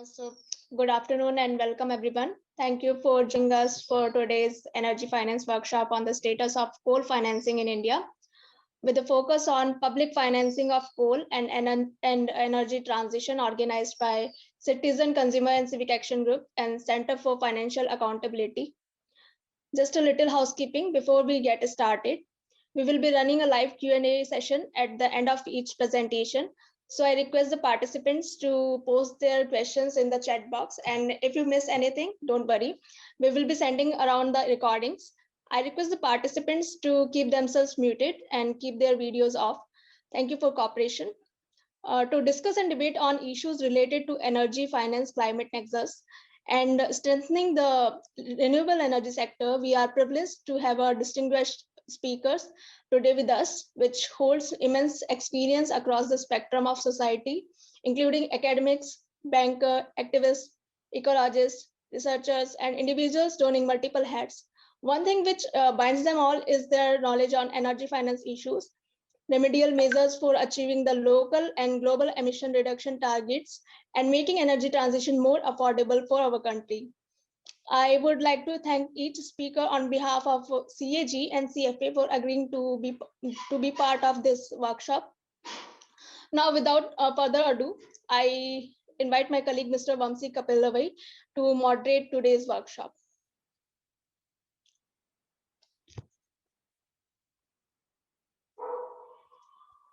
So, good afternoon and welcome everyone. Thank you for joining us for today's Energy Finance Workshop on the status of coal financing in India, with a focus on public financing of coal and energy transition organized by Citizen Consumer and Civic Action Group and Center for Financial Accountability. Just a little housekeeping before we get started. We will be running a live Q&A session at the end of each presentation. So I request the participants to post their questions in the chat box. And if you miss anything, don't worry. We will be sending around the recordings. I request the participants to keep themselves muted and keep their videos off. Thank you for cooperation. To discuss and debate on issues related to energy, finance, climate nexus, and strengthening the renewable energy sector, we are privileged to have our distinguished speakers today with us, which holds immense experience across the spectrum of society, including academics, banker, activists, ecologists, researchers, and individuals donning multiple hats. One thing which binds them all is their knowledge on energy finance issues, remedial measures for achieving the local and global emission reduction targets, and making energy transition more affordable for our country. I would like to thank each speaker on behalf of CAG and CFA for agreeing to be part of this workshop. Now, without further ado, I invite my colleague, Mr. Vamsi Kapillavai, to moderate today's workshop.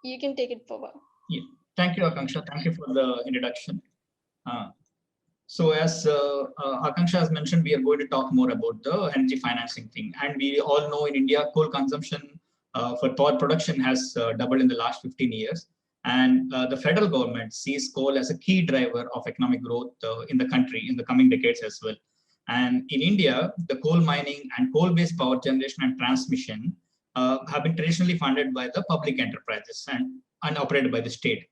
You can take it forward. Yeah. Thank you, Akanksha. Thank you for the introduction. So as Akanksha has mentioned, we are going to talk more about the energy financing thing. And we all know in India, coal consumption for power production has doubled in the last 15 years. And the federal government sees coal as a key driver of economic growth in the country in the coming decades as well. And in India, the coal mining and coal-based power generation and transmission have been traditionally funded by the public enterprises and operated by the state.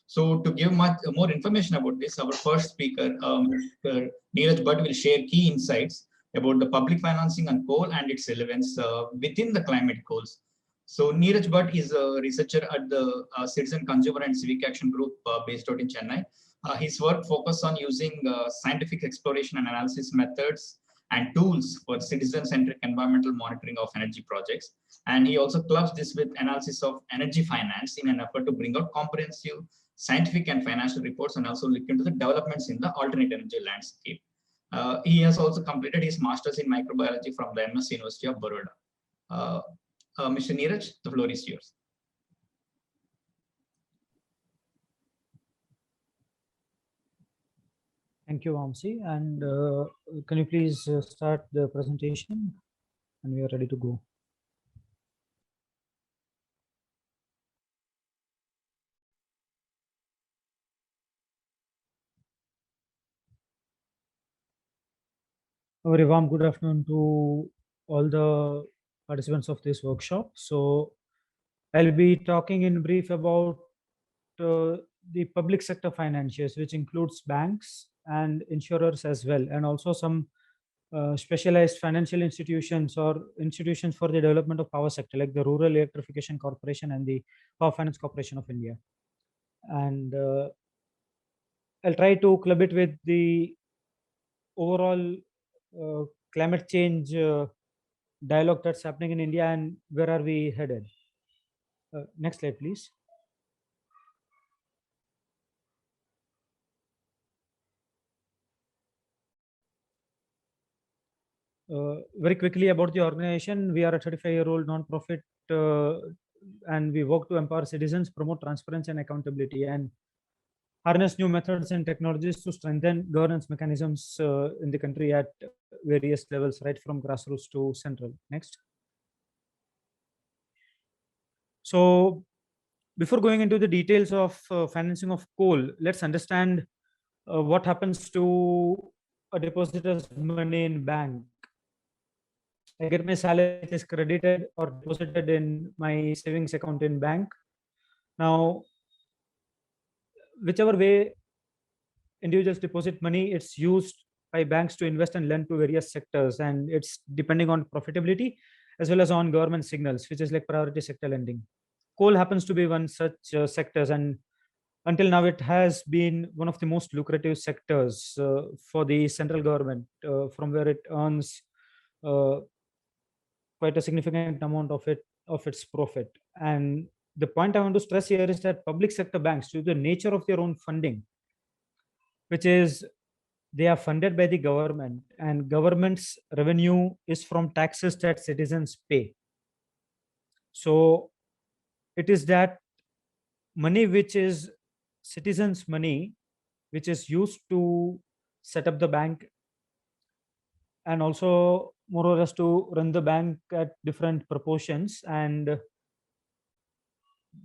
So to give much more information about this, our first speaker, Mr. Neeraj Bhatt, will share key insights about the public financing on coal and its relevance within the climate goals. So Neeraj Bhatt is a researcher at the Citizen Consumer and Civic Action Group based out in Chennai. His work focuses on using scientific exploration and analysis methods and tools for citizen-centric environmental monitoring of energy projects. And he also clubs this with analysis of energy finance in an effort to bring out comprehensive scientific and financial reports and also look into the developments in the alternate energy landscape. He has also completed his master's in microbiology from the MS University of Baroda. Mr. Neeraj, the floor is yours. Thank you, Vamsi. And can you please start the presentation? And we are ready to go. A very warm good afternoon to all the participants of this workshop. So I'll be talking in brief about the public sector financiers, which includes banks and insurers as well, and also some specialized financial institutions or institutions for the development of power sector, like the Rural Electrification Corporation and the Power Finance Corporation of India. And I'll try to club it with the overall climate change dialogue that's happening in India and where are we headed. Next slide, please. Very quickly about the organization, we are a 35-year-old non-profit and we work to empower citizens, promote transparency and accountability, and harness new methods and technologies to strengthen governance mechanisms in the country at various levels, right from grassroots to central. Next. So before going into the details of financing of coal, let's understand what happens to a depositor's money in bank. I get my salary, it is credited or deposited in my savings account in bank. Now, whichever way individuals deposit money, it's used by banks to invest and lend to various sectors, and it's depending on profitability as well as on government signals, which is like priority sector lending. Coal happens to be one such sectors, and until now it has been one of the most lucrative sectors for the central government, from where it earns uh, quite a significant amount of its profit. And the point I want to stress here is that public sector banks, due to the nature of their own funding, which is they are funded by the government, and government's revenue is from taxes that citizens pay. So it is that money which is citizens' money, which is used to set up the bank and also more or less to run the bank at different proportions. And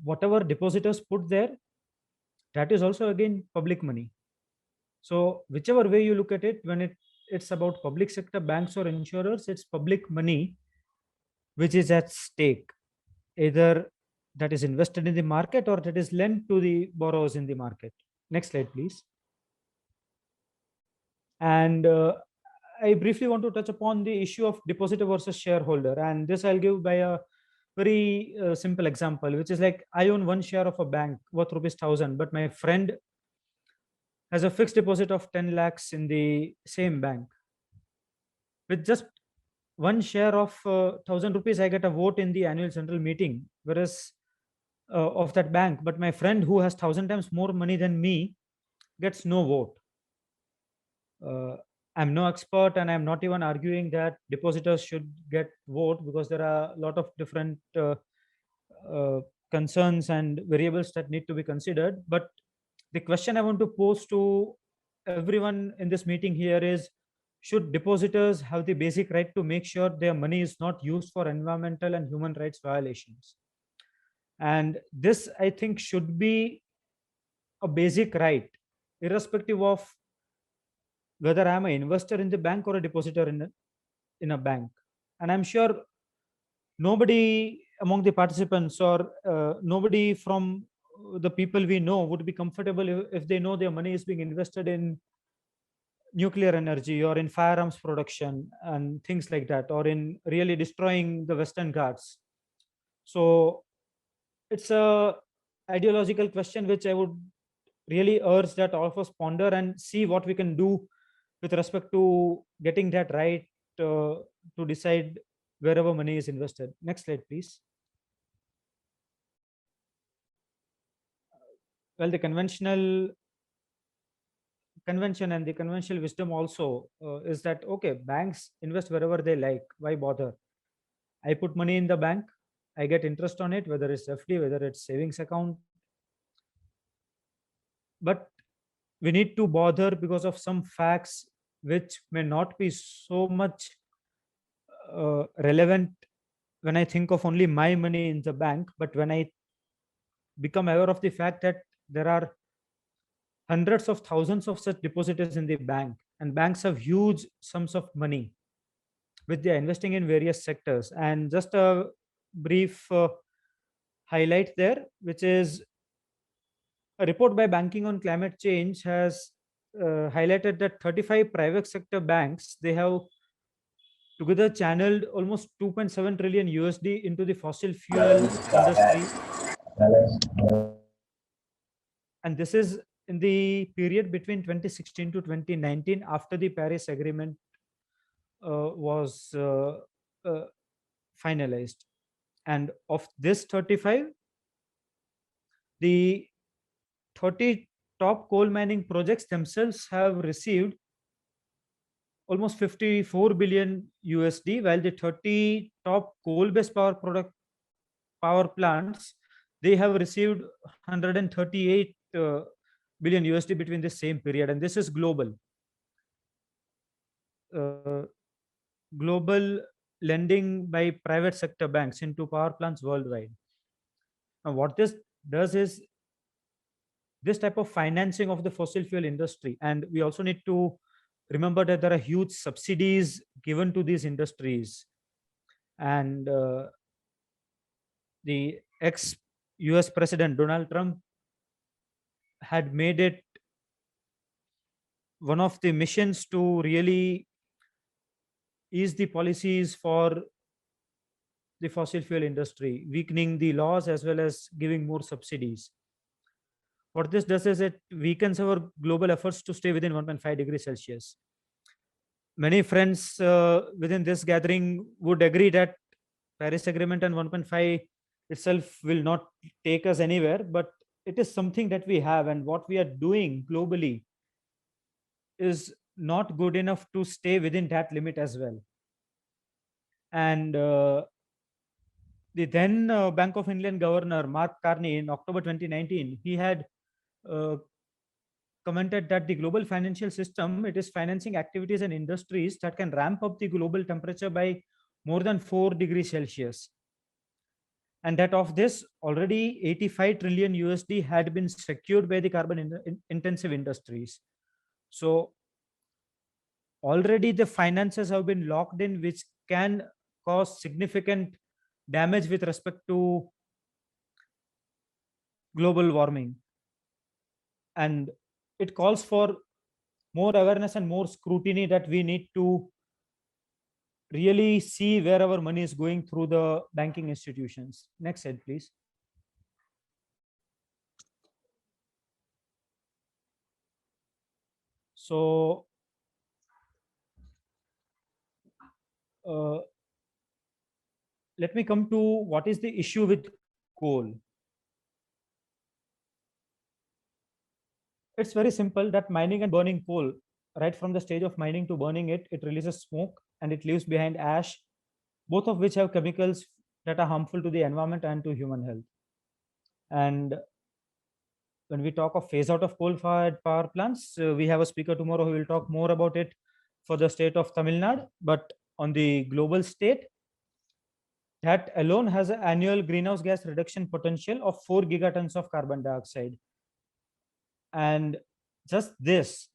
whatever depositors put there, that is also again public money. So whichever way you look at it, when it's about public sector banks or insurers, it's public money which is at stake, either that is invested in the market or that is lent to the borrowers in the market. Next slide, please. And I briefly want to touch upon the issue of depositor versus shareholder. And this I'll give by a very simple example, which is like I own one share of a bank worth ₹1,000, but my friend has a fixed deposit of 10 lakhs in the same bank. With just one share of ₹1,000, I get a vote in the annual general meeting, whereas of that bank, but my friend who has 1,000 times more money than me gets no vote. I'm no expert, and I'm not even arguing that depositors should get vote, because there are a lot of different concerns and variables that need to be considered. But the question I want to pose to everyone in this meeting here is, should depositors have the basic right to make sure their money is not used for environmental and human rights violations? And this, I think, should be a basic right, irrespective of whether I'm an investor in the bank or a depositor in a bank. And I'm sure nobody among the participants or nobody from the people we know would be comfortable if they know their money is being invested in nuclear energy or in firearms production and things like that, or in really destroying the Western Ghats. So it's a ideological question which I would really urge that all of us ponder and see what we can do with respect to getting that right to decide wherever money is invested. Next slide, please. Well, the convention and the conventional wisdom also is that, okay, banks invest wherever they like. Why bother? I put money in the bank, I get interest on it, whether it's FD, whether it's savings account. But we need to bother because of some facts which may not be so much relevant when I think of only my money in the bank, but when I become aware of the fact that there are hundreds of thousands of such depositors in the bank, and banks have huge sums of money which they are investing in various sectors. And just a brief highlight there, which is a report by Banking on Climate Change has highlighted that 35 private sector banks, they have together channeled almost 2.7 trillion USD into the fossil fuel industry. And this is in the period between 2016 to 2019, after the Paris Agreement was finalized. And of this 35, the 30 top coal mining projects themselves have received almost 54 billion USD, while the 30 top coal-based power plants, they have received 138 billion USD between the same period. And this is global. Global lending by private sector banks into power plants worldwide. Now, what this does is this type of financing of the fossil fuel industry. And we also need to remember that there are huge subsidies given to these industries. And the ex-US President Donald Trump had made it one of the missions to really ease the policies for the fossil fuel industry, weakening the laws as well as giving more subsidies. what this does is it weakens our global efforts to stay within 1.5 degrees Celsius. Many friends within this gathering would agree that Paris Agreement and 1.5 itself will not take us anywhere, but it is something that we have, and what we are doing globally is not good enough to stay within that limit as well. And the then Bank of England governor, Mark Carney, in October 2019, he had commented that the global financial system, it is financing activities and industries that can ramp up the global temperature by more than 4 degrees Celsius. And that of this, already 85 trillion USD had been secured by the carbon intensive industries. So already the finances have been locked in, which can cause significant damage with respect to global warming. And it calls for more awareness and more scrutiny that we need to really see where our money is going through the banking institutions. Next slide, please. So let me come to what is the issue with coal. It's very simple that mining and burning coal, right from the stage of mining to burning it, it releases smoke and it leaves behind ash, both of which have chemicals that are harmful to the environment and to human health. And when we talk of phase out of coal-fired power plants, we have a speaker tomorrow who will talk more about it for the state of Tamil Nadu. But on the global state, that alone has an annual greenhouse gas reduction potential of 4 gigatons of carbon dioxide. And just this,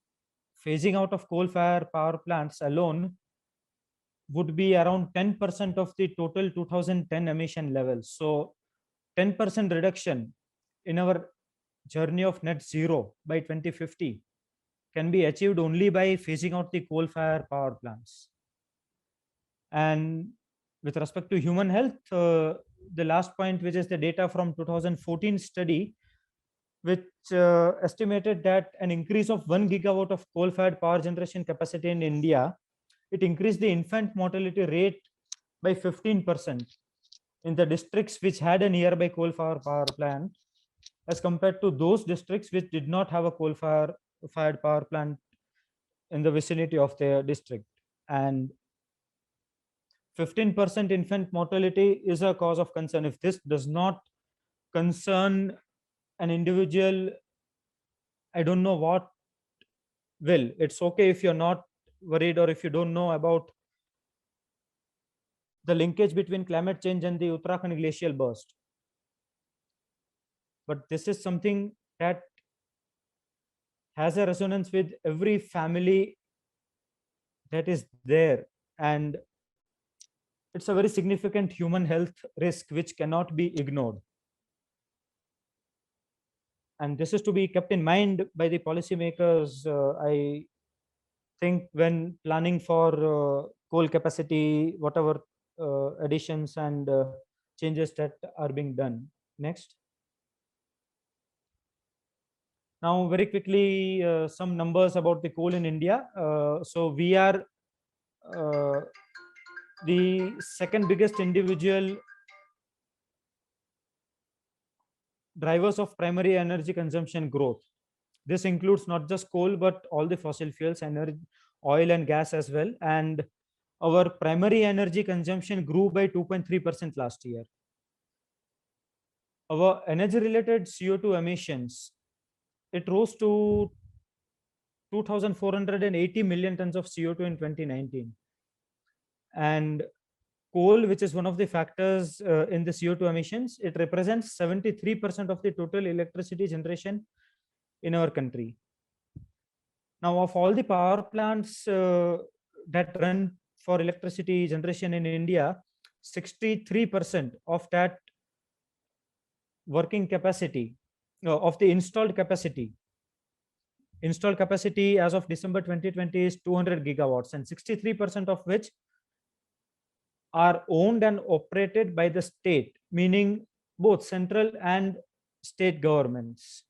phasing out of coal-fired power plants alone would be around 10% of the total 2010 emission levels. So 10% reduction in our journey of net zero by 2050 can be achieved only by phasing out the coal-fired power plants. And with respect to human health, the last point, which is the data from 2014 study, which estimated that an increase of 1 gigawatt of coal-fired power generation capacity in India, it increased the infant mortality rate by 15% in the districts which had a nearby coal-fired power plant, as compared to those districts which did not have a coal-fired power plant in the vicinity of their district. And 15% infant mortality is a cause of concern. If this does not concern an individual, I don't know what will. It's okay if you're not worried or if you don't know about the linkage between climate change and the Uttarakhand glacial burst. But this is something that has a resonance with every family that is there, and it's a very significant human health risk which cannot be ignored. And this is to be kept in mind by the policymakers, I think, when planning for coal capacity, whatever additions and changes that are being done. Next. Now, very quickly, some numbers about the coal in India. So we are the second biggest individual drivers of primary energy consumption growth. This includes not just coal, but all the fossil fuels, energy, oil and gas as well. And our primary energy consumption grew by 2.3% last year. Our energy related CO2 emissions, it rose to 2,480 million tons of CO2 in 2019. And coal, which is one of the factors in the CO2 emissions, it represents 73% of the total electricity generation in our country. Now, of all the power plants that run for electricity generation in India, 63% of that working capacity, of the installed capacity as of December 2020 is 200 gigawatts, and 63% of which are owned and operated by the state, meaning both central and state governments.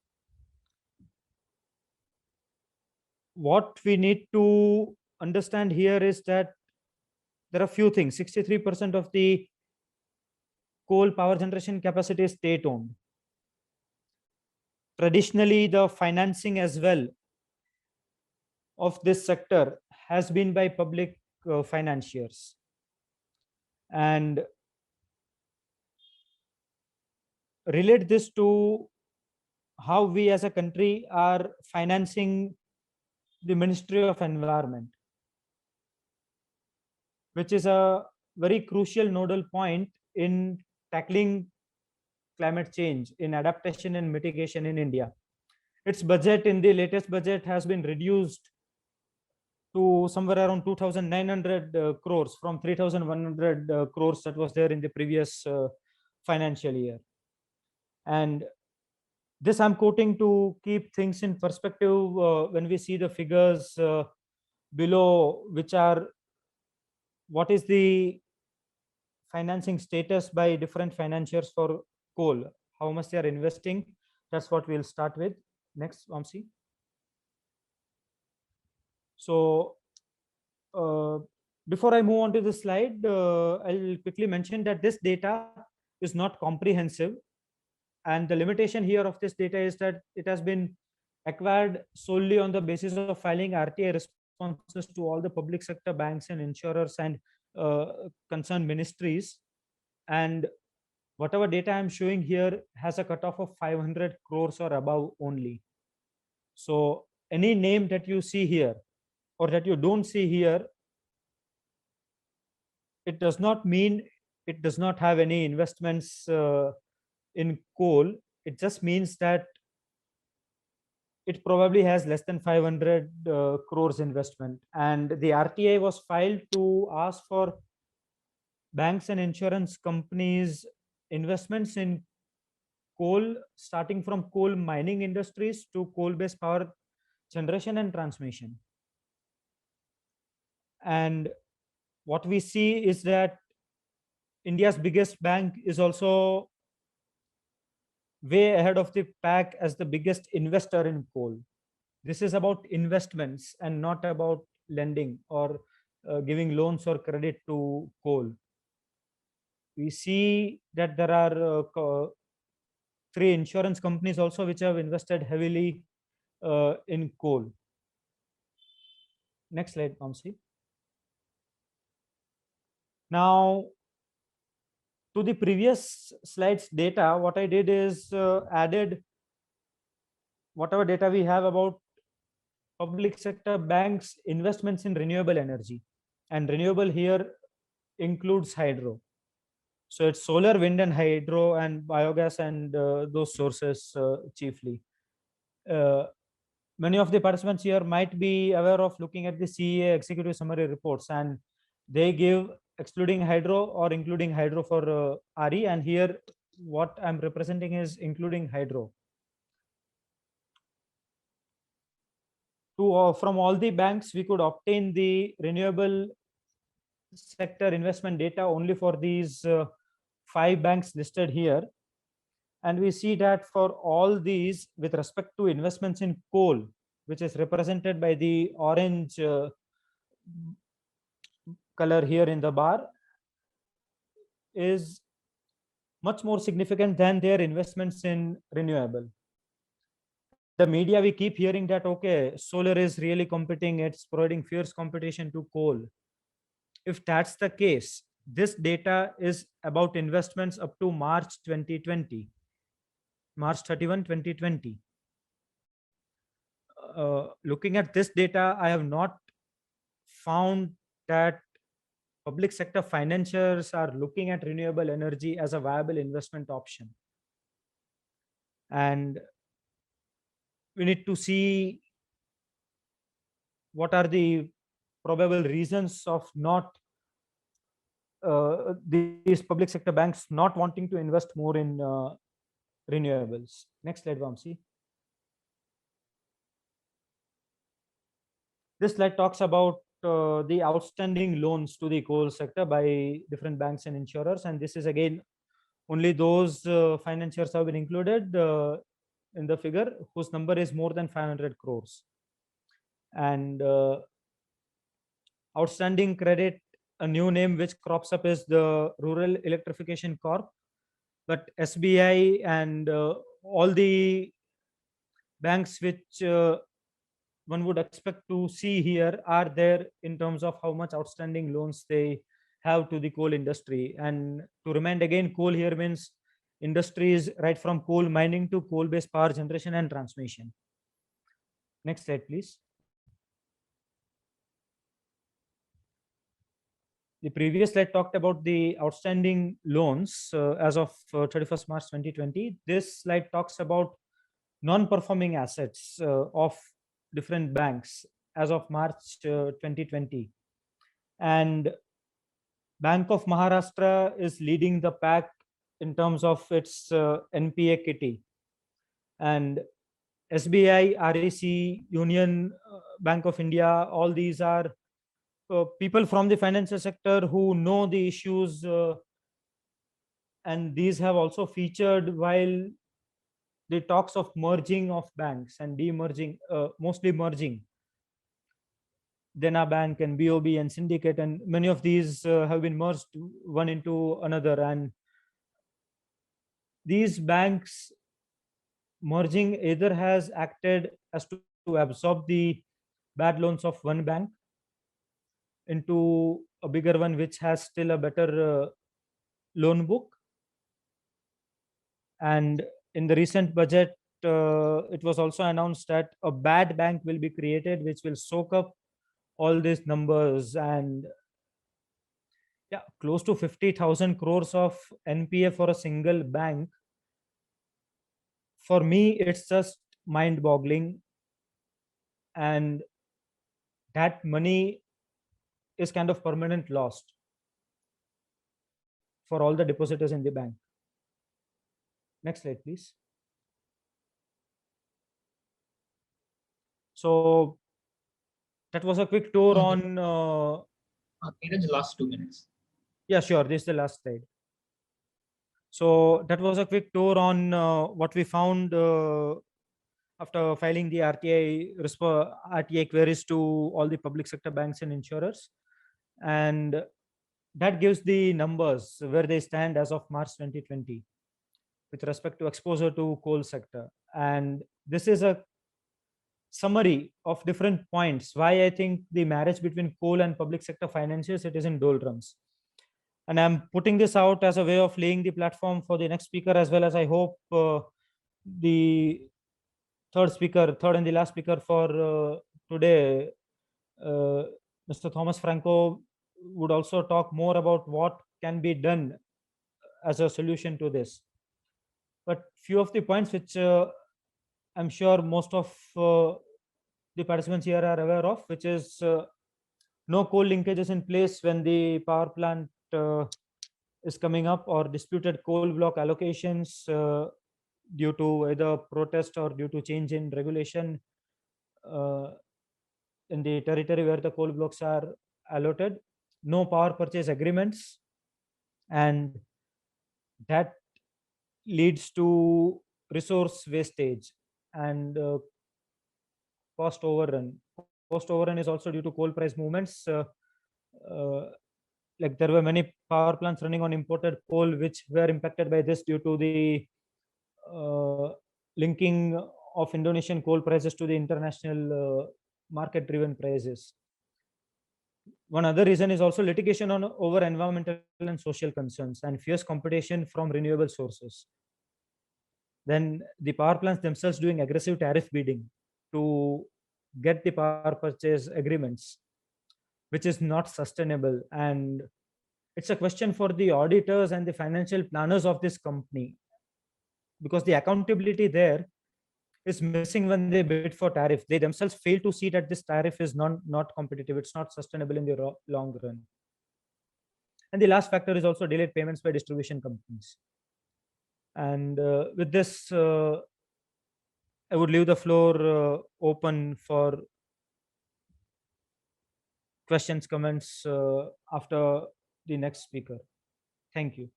what we need to understand here is that there are few things. 63% of the coal power generation capacity is state owned. Traditionally, the financing as well of this sector has been by public financiers. And relate this to how we as a country are financing the Ministry of Environment, which is a very crucial nodal point in tackling climate change, in adaptation and mitigation in India. Its budget in the latest budget has been reduced to somewhere around 2,900 crores from 3,100 crores that was there in the previous financial year. And this I'm quoting to keep things in perspective when we see the figures below, which are what is the financing status by different financiers for coal, how much they are investing. That's what we'll start with. Next, Vamsi. So before I move on to the slide, I'll quickly mention that this data is not comprehensive. And the limitation here of this data is that it has been acquired solely on the basis of filing RTI responses to all the public sector banks and insurers and concerned ministries. And whatever data I'm showing here has a cutoff of 500 crores or above only. So any name that you see here or that you don't see here, it does not mean it does not have any investments in coal. It just means that it probably has less than 500 crores investment. And the RTI was filed to ask for banks and insurance companies investments in coal, starting from coal mining industries to coal-based power generation and transmission. And what we see is that India's biggest bank is also way ahead of the pack as the biggest investor in coal. This is about investments and not about lending or giving loans or credit to coal. We see that there are 3 insurance companies also which have invested heavily in coal. Next slide, Vamsi. Now, to the previous slides data, what I did is added whatever data we have about public sector banks investments in renewable energy, and renewable here includes hydro. So it's solar, wind and hydro and biogas and those sources chiefly. Many of the participants here might be aware of looking at the CEA executive summary reports, and they give excluding hydro or including hydro for RE, and here what I'm representing is including hydro. From all the banks, we could obtain the renewable sector investment data only for these 5 banks listed here. And we see that for all these, with respect to investments in coal, which is represented by the orange color here in the bar, is much more significant than their investments in renewable. The media, we keep hearing that, okay, solar is really competing, it's providing fierce competition to coal. If that's the case, this data is about investments up to March 2020, March 31, 2020. Looking at this data, I have not found that public sector financiers are looking at renewable energy as a viable investment option. And we need to see what are the probable reasons of not these public sector banks not wanting to invest more in renewables. Next slide, Vamsi. This slide talks about the outstanding loans to the coal sector by different banks and insurers, and this is again only those financiers have been included in the figure whose number is more than 500 crores. And outstanding credit, a new name which crops up is the Rural Electrification Corp. But SBI and all the banks which one would expect to see here are there in terms of how much outstanding loans they have to the coal industry. And to remind again, coal here means industries right from coal mining to coal-based power generation and transmission. Next slide, please. The previous slide talked about the outstanding loans as of 31st March 2020. This slide talks about non-performing assets of different banks as of March 2020. And Bank of Maharashtra is leading the pack in terms of its NPA kitty. And SBI, RAC, Union Bank of India, all these are people from the financial sector who know the issues, and these have also featured while the talks of merging of banks and demerging, mostly merging Dena Bank and BOB and Syndicate, and many of these have been merged one into another. And these banks merging either has acted as to absorb the bad loans of one bank into a bigger one which has still a better loan book. And in the recent budget, it was also announced that a bad bank will be created which will soak up all these numbers. And yeah, close to 50,000 crores of NPA for a single bank. For me, it's just mind-boggling. And that money is kind of permanent lost for all the depositors in the bank. Next slide, please. So that was a quick tour on. Neeraj, last 2 minutes. Yeah, sure. This is the last slide. So that was a quick tour on what we found after filing the RTI queries to all the public sector banks and insurers. And that gives the numbers where they stand as of March 2020 with respect to exposure to coal sector. And this is a summary of different points why I think the marriage between coal and public sector finances, it is in doldrums. And I'm putting this out as a way of laying the platform for the next speaker, as well as I hope the third and the last speaker for today, Mr. Thomas Franco, would also talk more about what can be done as a solution to this. But few of the points which I'm sure most of the participants here are aware of, which is no coal linkages in place when the power plant is coming up, or disputed coal block allocations due to either protest or due to change in regulation in the territory where the coal blocks are allotted, no power purchase agreements, and that leads to resource wastage and cost overrun. Cost overrun is also due to coal price movements. Like there were many power plants running on imported coal which were impacted by this due to the linking of Indonesian coal prices to the international market driven prices. One other reason is also litigation on over environmental and social concerns and fierce competition from renewable sources. Then the power plants themselves doing aggressive tariff bidding to get the power purchase agreements, which is not sustainable. And it's a question for the auditors and the financial planners of this company, because the accountability there is missing when they bid for tariff. They themselves fail to see that this tariff is not competitive. It's not sustainable in the long run. And the last factor is also delayed payments by distribution companies. And with this, I would leave the floor open for questions, comments after the next speaker. Thank you.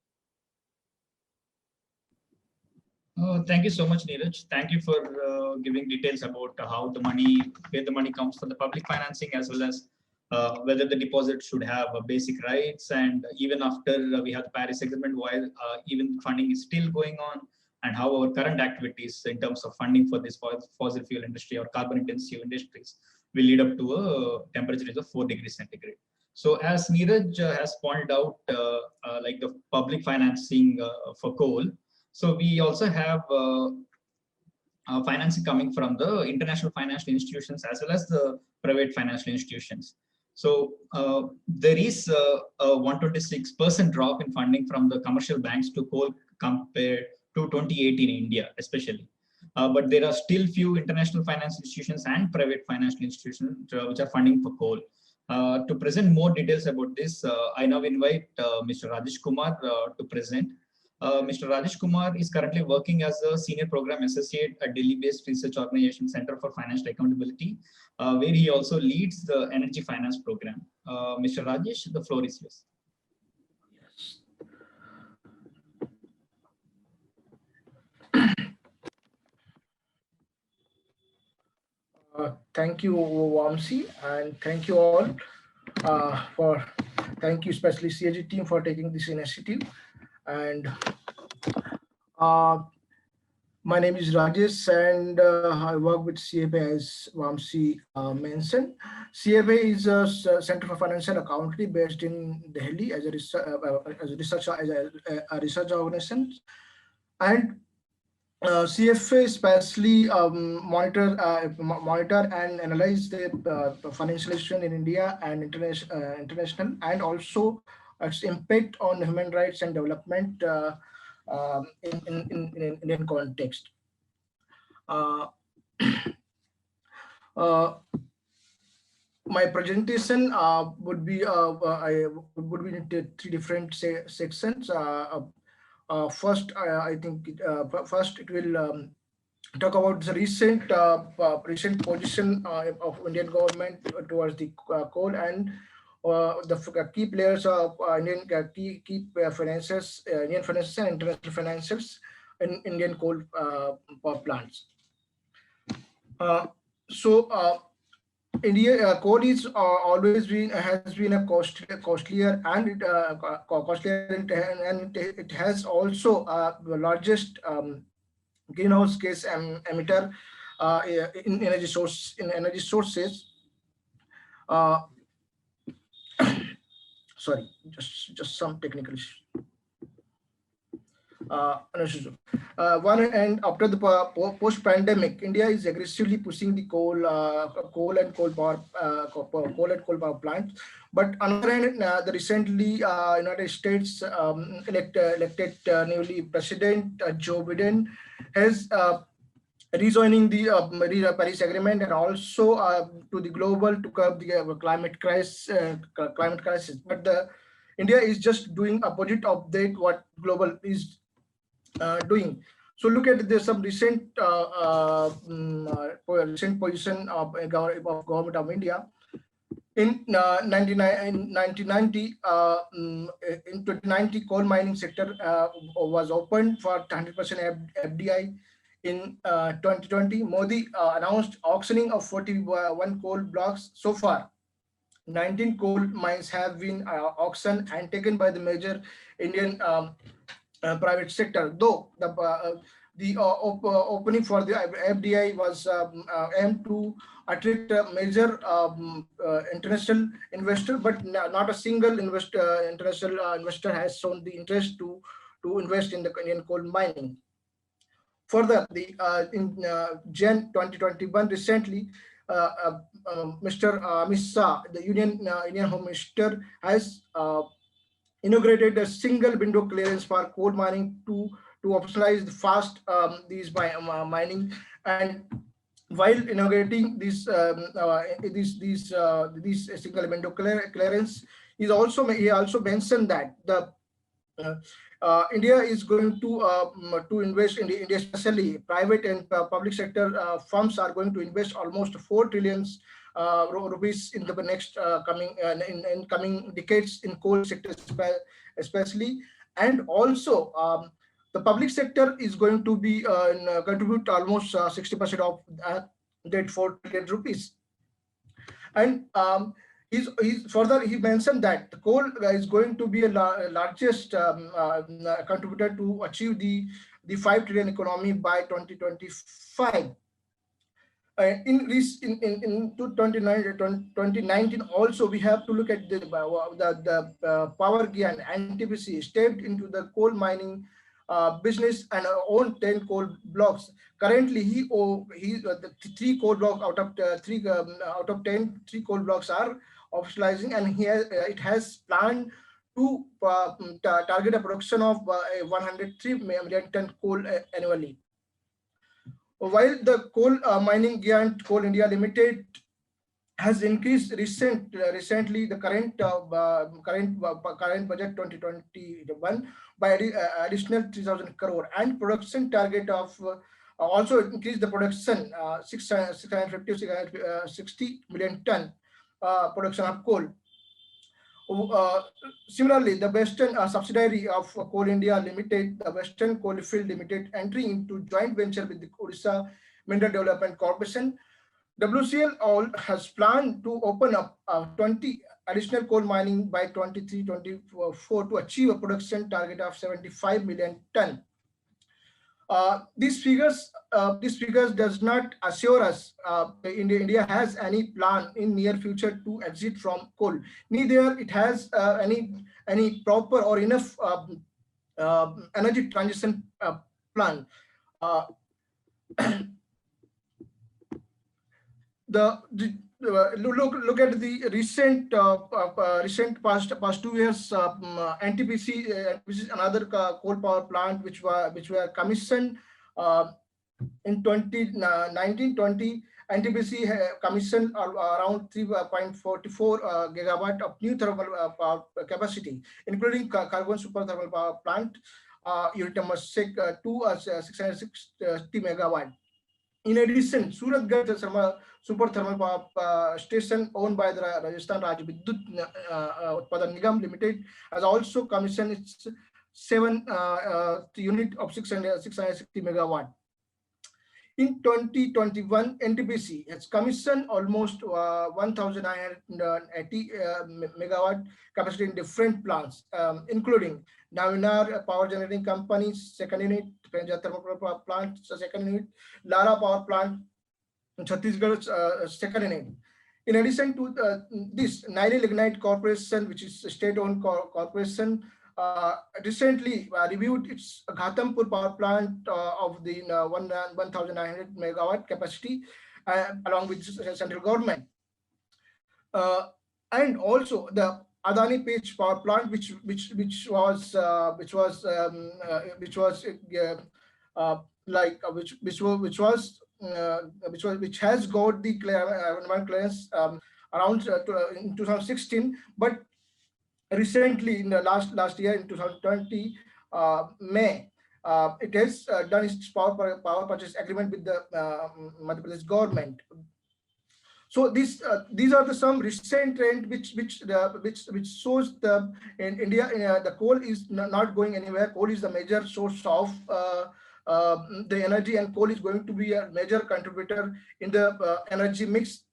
Thank you so much, Neeraj. Thank you for giving details about how the money, where the money comes from the public financing, as well as whether the deposit should have basic rights, and even after we have the Paris Agreement, while even funding is still going on, and how our current activities in terms of funding for this fossil fuel industry or carbon intensive industries will lead up to a temperature of 4 degrees centigrade. So as Neeraj has pointed out, like the public financing for coal, so we also have financing coming from the international financial institutions as well as the private financial institutions. So there is a 126% drop in funding from the commercial banks to coal compared to 2018 in India, especially. But there are still few international financial institutions and private financial institutions which are funding for coal. To present more details about this, I now invite Mr. Rajesh Kumar to present. Mr. Rajesh Kumar is currently working as a senior program associate at Delhi-based research organization Center for Financial Accountability, where he also leads the energy finance program. Mr. Rajesh, the floor is yours. Thank you, Vamsi, and thank you all thank you especially CAG team for taking this initiative. And my name is Rajesh, and I work with CFA as Vamsi mentioned. CFA is a Center for Financial Accounting based in Delhi as a research organization, and CFA especially monitor and analyze the financial institution in India and international, and also its impact on human rights and development in Indian context. My presentation would be in 3 different sections. First, I think first it will talk about the recent position of Indian government towards the coal, and the key players of Indian key finances, Indian finances and international finances in Indian coal power plants. India coal is always has been a costlier and it has also the largest greenhouse gas emitter in energy sources. Sorry, just some technical issues. One and after the post-pandemic, India is aggressively pushing the coal and coal power plants. But on the other hand, the recently United States elected newly President Joe Biden has rejoining the Paris Agreement, and also to the global to curb the climate crisis. But India is just doing opposite of that what global is doing. So look at some recent position of government of India. In 1990, in 2090, coal mining sector was opened for 100% FDI. In 2020, Modi announced auctioning of 41 coal blocks. So far, 19 coal mines have been auctioned and taken by the major Indian private sector. Though the opening for the FDI was aimed to attract a major international investor, but not a single international investor has shown the interest to invest in the Indian coal mining. Further, in Jan 2021, recently, Mr. Amit Shah, the Indian Home Minister, has inaugurated a single window clearance for coal mining to optionalize fast these mining. And while inaugurating this single window clearance, he also mentioned that the India is going to invest in India, especially private and public sector firms are going to invest almost 4 trillion rupees in the next coming decades in coal sector especially, and also The public sector is going to be contribute almost 60% of that 4 trillion rupees. And he's further, he mentioned that the coal is going to be a largest contributor to achieve the 5 trillion economy by 2025. In 2019 also, we have to look at the Power Gyan NTPC stepped into the coal mining business and owned 10 coal blocks. Currently, the 3 coal blocks out of 10, 3 coal blocks are officializing, and it has planned to target a production of 103 million ton coal annually. While the coal mining giant Coal India Limited has increased recently the current budget 2021 by additional 3,000 crore, and production target of also increased the production 660 million ton production of coal. Similarly, the Western subsidiary of Coal India Limited, the Western Coalfield Limited, entering into joint venture with the Odisha Mineral Development Corporation, WCL has planned to open up 20 additional coal mining by 23-24 to achieve a production target of 75 million ton. These figures does not assure us India has any plan in near future to exit from coal. Neither it has any proper or enough energy transition plan. Look at the recent past 2 years. NTPC is another coal power plant which were commissioned in 2019-20. NTPC commissioned around 3.44 gigawatt of new thermal power capacity, including Khargone super thermal power plant, unit number 2 660 megawatt. In addition, Suratgarh Super Thermal Power Station, owned by the Rajasthan Rajya Vidyut Utpadan Nigam Limited, has also commissioned its 7 unit of 660 megawatt. In 2021, NTPC has commissioned almost 1,980 megawatt capacity in different plants, including Navinar Power Generating Company, second unit, Penja Thermal Power Plant, second unit, Lara Power Plant, Chhattisgarh, second unit. In addition to this, Nairi Lignite Corporation, which is a state-owned corporation, recently reviewed its Ghatampur power plant of the 1,900 megawatt capacity, along with the central government, and also the Adani Pech power plant, which has got the environment clearance around in 2016, but recently in the last year in 2020 May, it has done its power purchase agreement with the Madhya Pradesh government. So these are some recent trend which shows in India the coal is not going anywhere. Coal is the major source of the energy, and coal is going to be a major contributor in the energy mix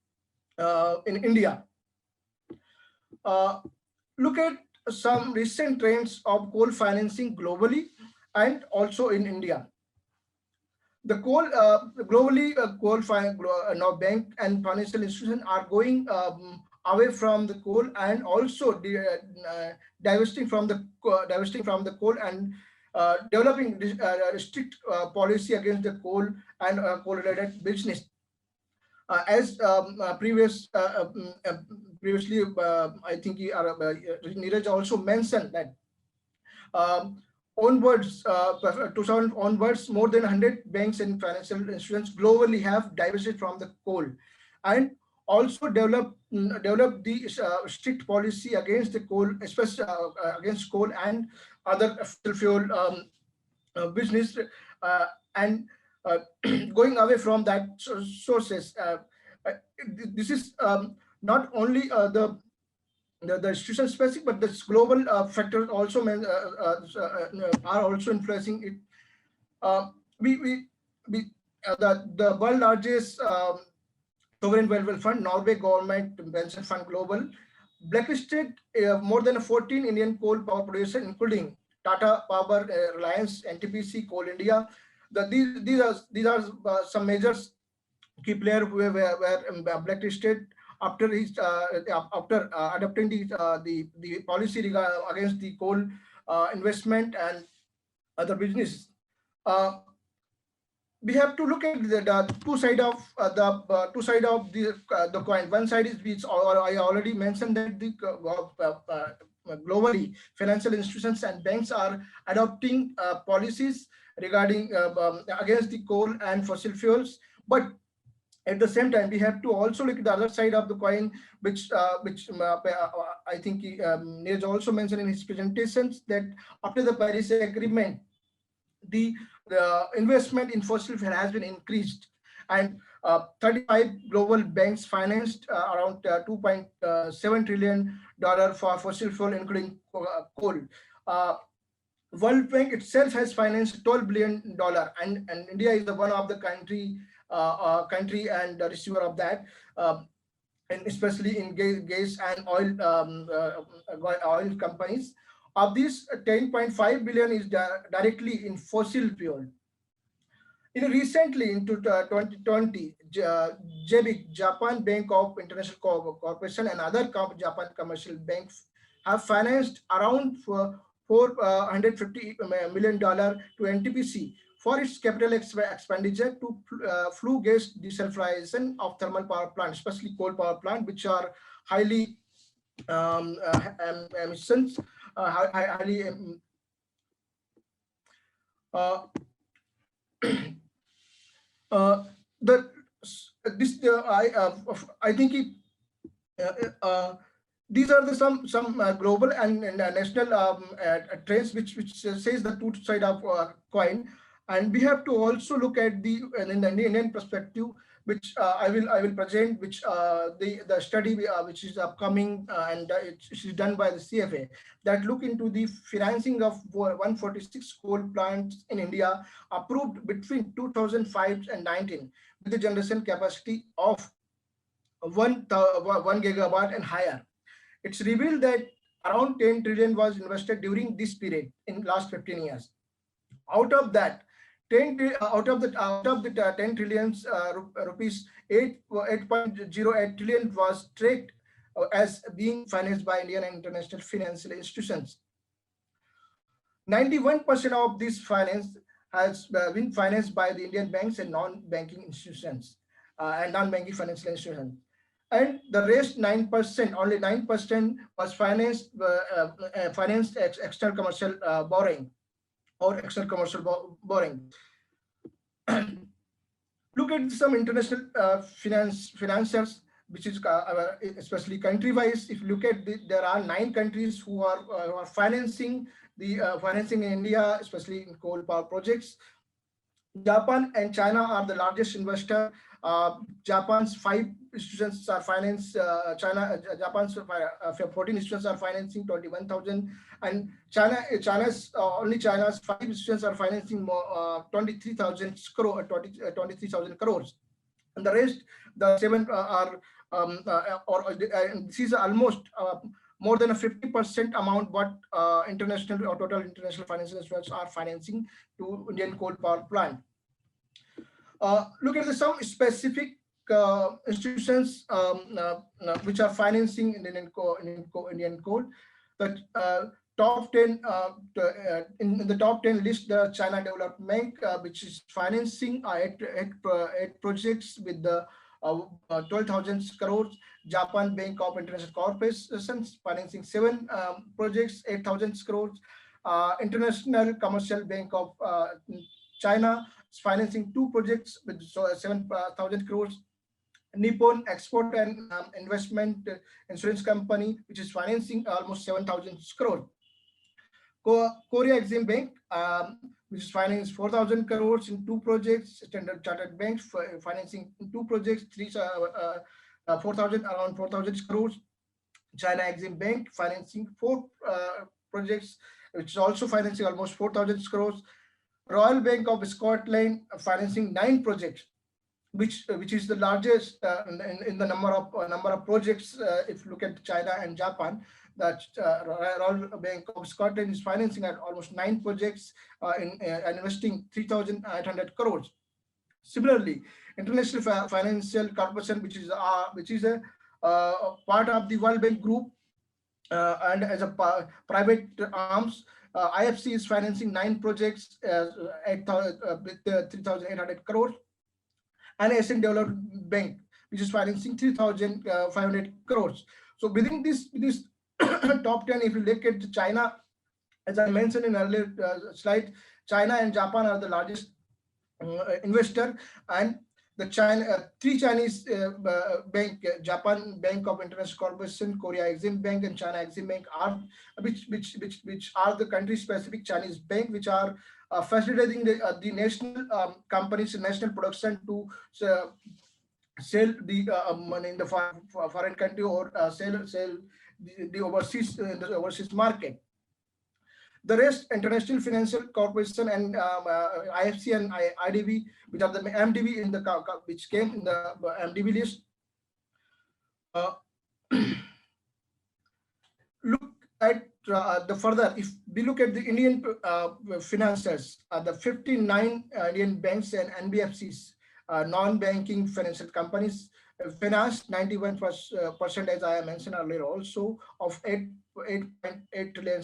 in India. Look at some recent trends of coal financing globally and also in India. The coal globally, now bank and financial institutions are going away from the coal and also divesting from the coal and developing strict policy against the coal and coal-related business. As previously, I think Neeraj also mentioned that onwards, 2000 onwards, more than 100 banks and financial institutions globally have divested from the coal, and also develop the strict policy against the coal, especially against coal and other fossil fuel business, and going away from that sources. This is not only the institution specific, but this global factors also are also influencing it The world largest sovereign wealth fund, Norway Government Pension Fund Global, blacklisted more than 14 Indian coal power producers, including Tata Power, Reliance, NTPC, Coal India. These are some major key players who were blacklisted after adopting the policy against the coal investment and other business. We have to look at the two side of the coin. One side is which I already mentioned that the globally financial institutions and banks are adopting policies regarding against the coal and fossil fuels, but at the same time we have to also look at the other side of the coin, which I think Neeraj also mentioned in his presentations, that after the Paris Agreement, the investment in fossil fuel has been increased, and 35 global banks financed around $2.7 trillion for fossil fuel, including coal. World Bank itself has financed $12 billion, and India is the one of the country and the receiver of that, and especially in gas and oil companies. Of this, 10.5 billion is directly in fossil fuel. Recently, in 2020, JBIC, Japan Bank of International Corporation, and other Japan commercial banks have financed around $450 million to NTPC for its capital expenditure to flue gas desulfurization of thermal power plants, especially coal power plants, which are highly emissions. I think these are some global and national trends which says the two side of coin, and we have to also look at the Indian perspective, which I will present, which the study which is upcoming and it is done by the CFA, that look into the financing of 146 coal plants in India approved between 2005 and 19 with the generation capacity of 1 gigawatt and higher. It's revealed that around 10 trillion was invested during this period in last 15 years. Out of that, 10 trillions rupees, 8.08 trillion was tracked as being financed by Indian and international financial institutions. 91% of this finance has been financed by the Indian banks and non-banking institutions and non-banking financial institutions. And the rest 9%, only 9% was financed external commercial borrowing or external commercial borrowing. Look at some international financiers, which is especially country-wise. If you look at there are 9 countries who are financing financing in India, especially in coal power projects. Japan and China are the largest investor. Japan's 5 institutions are financed. Japan's 14 institutions are financing 21,000, and China's 5 institutions are financing 23,000 crores, and the rest, the 7 are this is almost more than a 50% amount what international or total international financial institutions are financing to Indian coal power plant. Look at some specific institutions which are financing Indian coal. That top 10 in the top 10 list, the China Development Bank, which is financing 8 projects with the 12,000 crores. Japan Bank of International Corporations financing 7 projects, 8,000 crores. International Commercial Bank of China is financing 2 projects with 7,000 crores. Nippon Export and Investment Insurance Company, which is financing almost 7,000 crores. Korea Exim Bank, which is financing 4,000 crores in 2 projects. Standard Chartered Bank financing 2 projects, 4,000 crores. China Exim Bank financing 4 projects, which is also financing almost 4,000 crores. Royal Bank of Scotland financing 9 projects, which is the largest in the number of projects. If you look at China and Japan, that Royal Bank of Scotland is financing at almost 9 projects and investing 3,800 crores. Similarly, International Financial Corporation, which is a part of the World Bank Group and as a private arms, IFC is financing 9 projects with 3,800 crores, and Asian Development Bank, which is financing 3,500 crores. So within this top 10, if you look at China, as I mentioned in earlier slide, China and Japan are the largest investor, and the 3 Chinese bank, Japan Bank of International Corporation, Korea Exim Bank, and China Exim Bank are which are the country-specific Chinese bank, which are facilitating the national companies, national production to sell the money in the foreign country or sell the overseas market. The rest, International Financial Corporation and IFC and IDB, which are the MDB which came in the MDB list. Look at the further, if we look at the Indian financiers, the 59 Indian banks and NBFCs, non-banking financial companies, financed 91%, as I mentioned earlier, also of 8.8 trillion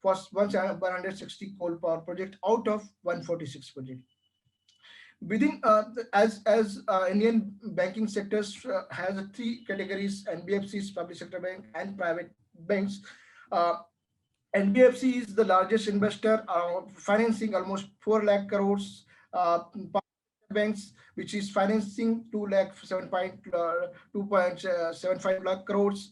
for 160 coal power project out of 146 projects. Within as Indian banking sectors has 3 categories: NBFCs, public sector bank, and private banks. NBFC is the largest investor, financing almost 4 lakh crores. Banks, which is financing 2.75 lakh crores.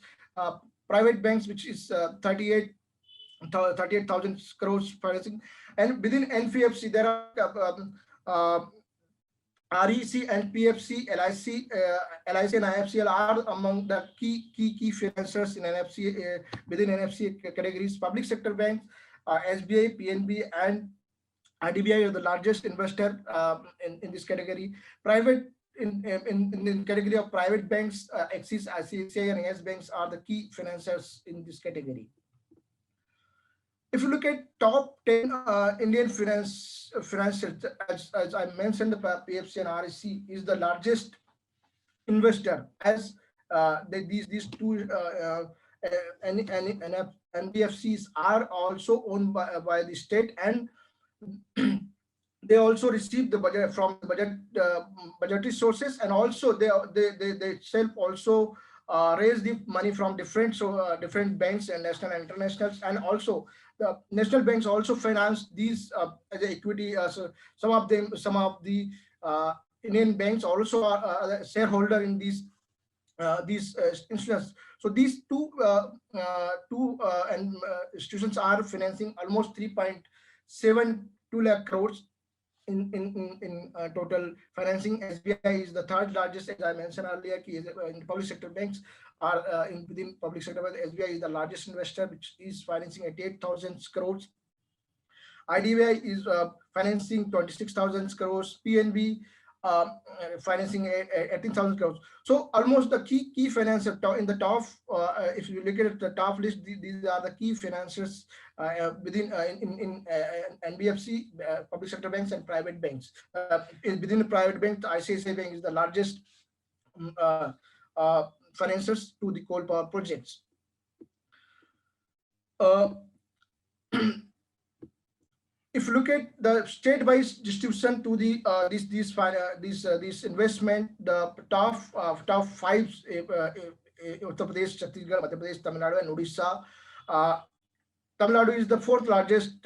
Private banks, which is 38,000 crores financing. And within NBFC, there are REC and PFC, LIC and IFCL are among the key financiers in NFC, within NFC categories. Public sector banks, SBI, PNB, and IDBI are the largest investor in this category. Private in the category of private banks, Axis, ICICI, and Yes banks are the key financiers in this category. If you look at top 10 Indian financiers, as I mentioned, the PFC and REC is the largest investor, as these two NBFCs are also owned by the state, and they also receive the budget from the budgetary sources, and also they self also raise the money from different banks and national and internationals, and also the national banks also finance these as equity. So some of the Indian banks also are a shareholder in these institutions. So these two institutions are financing almost 3.72 lakh crores in total financing. SBI is the 3rd largest, as I mentioned earlier. In public sector banks are within public sector, SBI is the largest investor, which is financing 88,000 crores. IDBI is financing 26,000 crores. PNB financing 18,000 crores. So almost the key financiers in the top. If you look at the top list, these are the key financiers within in NBFC, public sector banks, and private banks. Within the private bank, the ICICI Bank is the largest financiers to the coal power projects. If you look at the state-wise distribution to the this investment, the top 5, Uttar Pradesh, Chhattisgarh, Madhya Pradesh, Tamil Nadu, and Odisha. Tamil Nadu is the 4th largest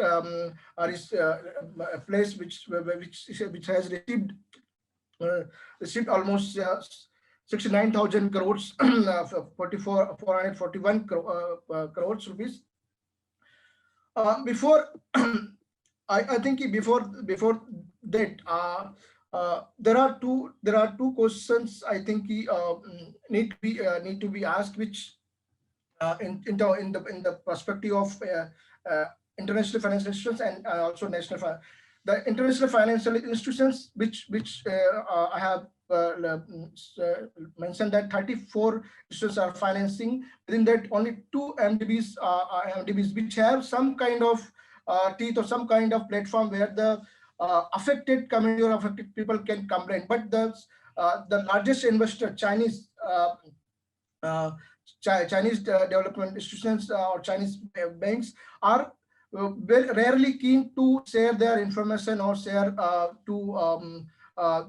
place which has received almost 69,000 crores, 441 crores rupees. Before I think before that, there are two questions I think need to be asked, which in the perspective of international financial institutions and also national. The international financial institutions, which I have mentioned that 34 institutions are financing. Within that, only 2 MDBs which have some kind of teeth or some kind of platform where the affected community or affected people can complain. But the largest investor, Chinese development institutions or Chinese banks are very rarely keen to share their information or share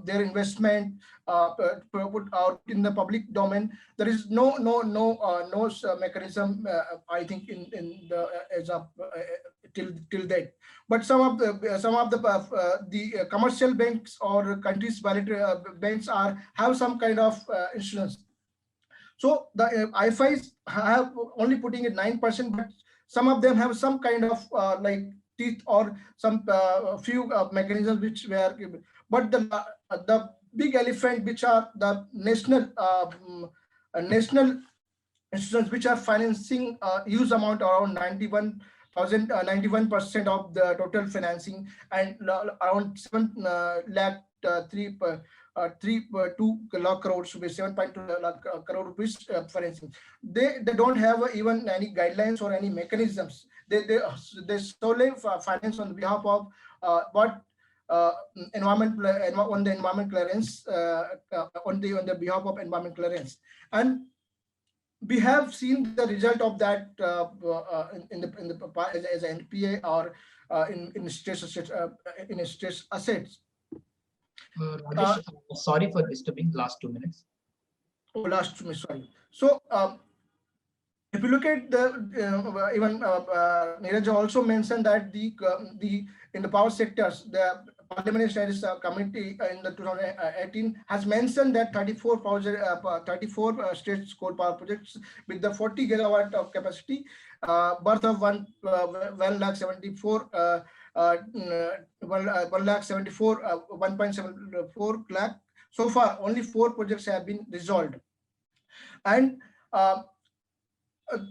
their investment put out in the public domain. There is no mechanism, I think, in the as of till date. But some of the commercial banks or countries bilateral banks have some kind of insurance. So the IFIs have only putting it 9%, but some of them have some kind of like teeth or some few mechanisms which were given. But the big elephant, which are the national institutions which are financing huge amount, around 91% of the total financing, and around 7 lakh 2 lakh crores, 7.2 lakh crore rupees financing. They don't have even any guidelines or any mechanisms. They solely finance on behalf of what environment on the environment clearance on the behalf of environment clearance. And we have seen the result of that in the as an NPA or in stress assets. Rajesh, sorry for disturbing. Last 2 minutes. Oh, last 2 minutes. Sorry. So if you look at the even Neeraj also mentioned that in the power sectors, the Parliamentary Studies Committee in the 2018 has mentioned that 34 state coal power projects with the 40 gigawatt of capacity, worth of 1.74 lakh. So far, only 4 projects have been resolved, and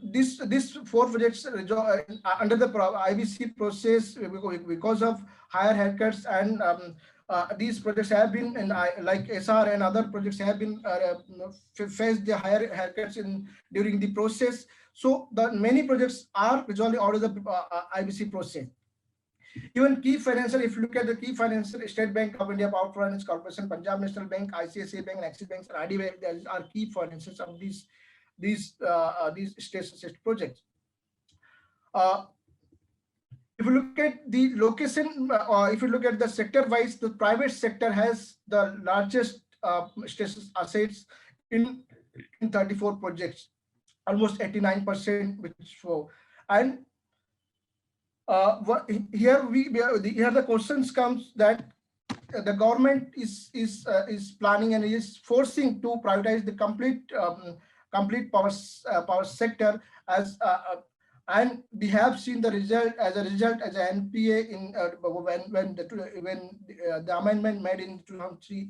these 4 projects under the IBC process because of higher haircuts, and these projects have been, like SR and other projects have been faced the higher haircuts during the process. So the many projects are resolved out of the IBC process. Even key financial, if you look at the key financial, State Bank of India, Power Finance Corporation, Punjab National Bank, ICICI Bank, and Axis Banks, and RDBI are key financiers of these state projects. If you look at the location, or if you look at the sector wise, the private sector has the largest state assets in 34 projects, almost 89%, which for. And here the questions comes that the government is planning and is forcing to privatize the complete power sector as and we have seen the result as an NPA in when the amendment made in 2003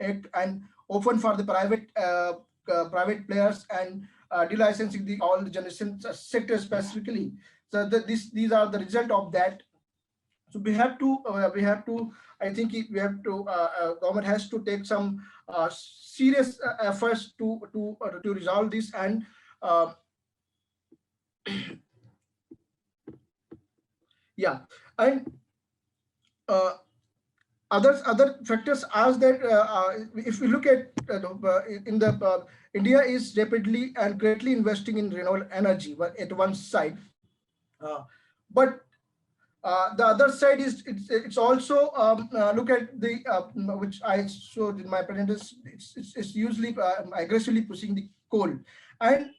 Act and open for the private players and delicensing all the generation sector specifically. So these are the result of that. So we have to I think we have to government has to take some serious efforts to resolve this. And yeah, and other factors as that if we look at in the India is rapidly and greatly investing in renewable energy at one side, but the other side is it's also look at the which I showed in my presentation. It's usually aggressively pushing the coal, and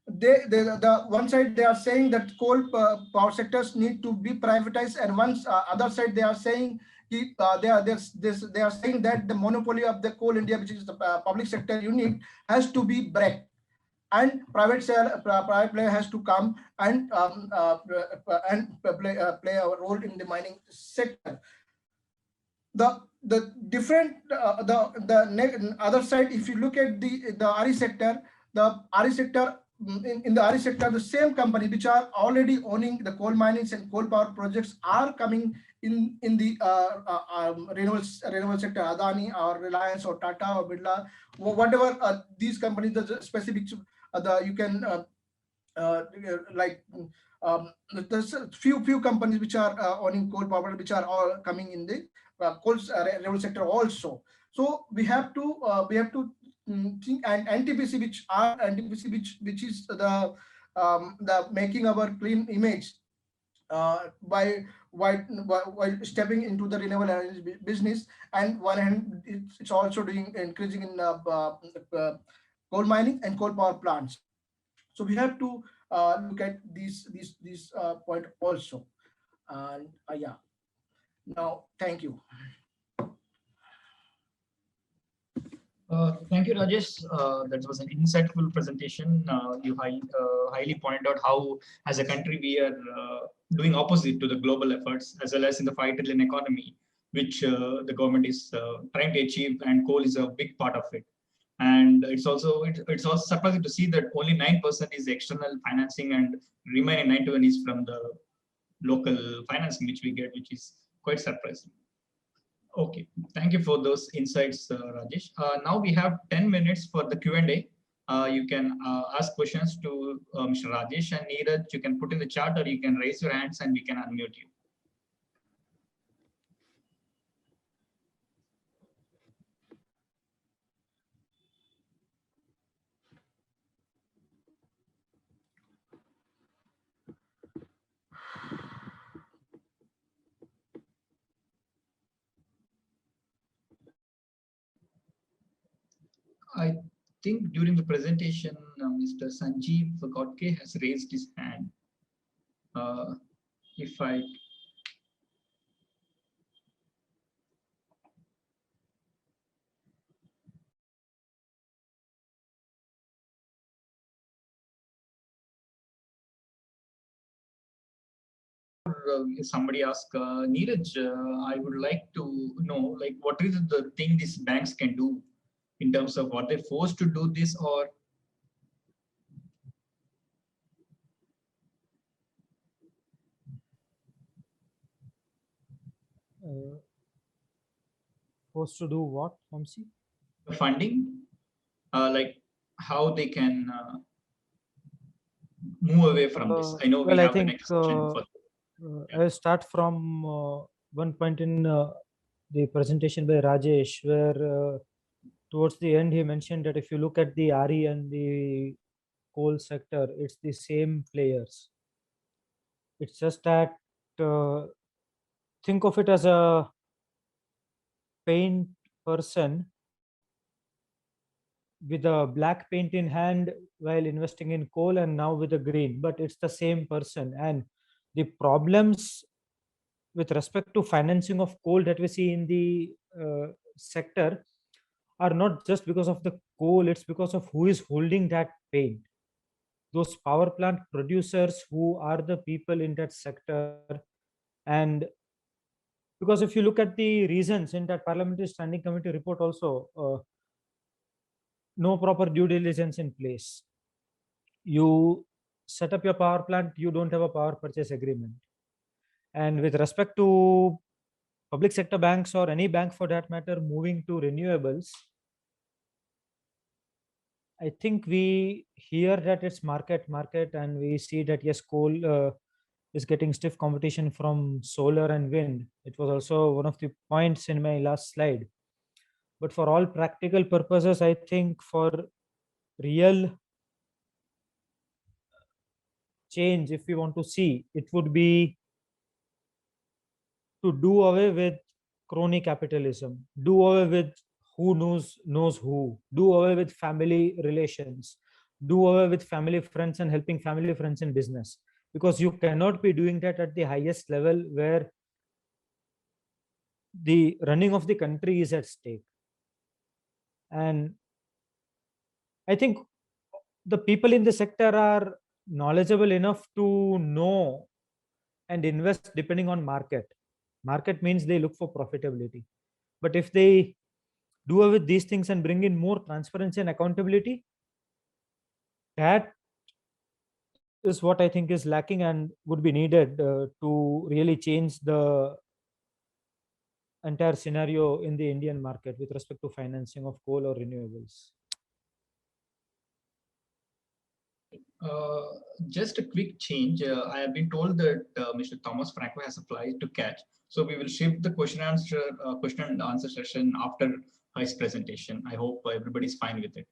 the one side they are saying that coal power sectors need to be privatized, and once other side they are saying they are saying that the monopoly of the Coal India, which is the public sector unit, has to be break, and private player has to come and play a role in the mining sector. The different the other side, if you look at the RE sector, in the RE sector, the same company which are already owning the coal minings and coal power projects are coming in the renewable sector, Adani or Reliance or Tata or Birla, whatever these companies, the specific you can like there's a few companies which are owning coal power, which are all coming in the coal renewable sector also. So we have to think, and NTPC, which is the making our clean image by while stepping into the renewable energy business. And one hand, it's also doing increasing in coal mining and coal power plants. So we have to look at these point also. And yeah, now thank you. Thank you, Rajesh. That was an insightful presentation. You highly pointed out how, as a country, we are doing opposite to the global efforts, as well as in the 5 trillion economy, which the government is trying to achieve, and coal is a big part of it. And it's also surprising to see that only 9% is external financing, and remaining 91% is from the local financing which we get, which is quite surprising. Okay, thank you for those insights, Rajesh. Now we have 10 minutes for the Q&A. You can ask questions to Mr. Rajesh and Neeraj. You can put in the chat, or you can raise your hands and we can unmute you. I think during the presentation, Mr. Sanjeev Godke has raised his hand. If I somebody ask Neeraj, I would like to know, like, what is the thing these banks can do in terms of what they're forced to do this, or Forced to do what, Vamsi? funding, like how they can move away from this. I know we have the next session for I'll start from one point in the presentation by Rajesh, where towards the end he mentioned that if you look at the RE and the coal sector, it's the same players. It's just that think of it as a paint person with a black paint in hand while investing in coal, and now with a green, but it's the same person. And the problems with respect to financing of coal that we see in the sector are not just because of the coal, it's because of who is holding that paint. Those power plant producers who are the people in that sector. And because if you look at the reasons in that Parliamentary Standing Committee report also, no proper due diligence in place. You set up your power plant, you don't have a power purchase agreement. And with respect to public sector banks, or any bank for that matter, moving to renewables, I think we hear that it's market, and we see that yes, coal is getting stiff competition from solar and wind. It was also one of the points in my last slide. But for all practical purposes, I think for real change, if we want to see, it would be to do away with crony capitalism, do away with who knows who, do away with family relations, do away with family friends and helping family friends in business, because you cannot be doing that at the highest level where the running of the country is at stake. And I think the people in the sector are knowledgeable enough to know and invest depending on market. Market means they look for profitability. But if they do away with these things and bring in more transparency and accountability, that is what I think is lacking and would be needed to really change the entire scenario in the Indian market with respect to financing of coal or renewables? Just a quick change. I have been told that Mr. Thomas Franco has applied to catch. So we will shift the question and answer session after his presentation. I hope everybody's fine with it.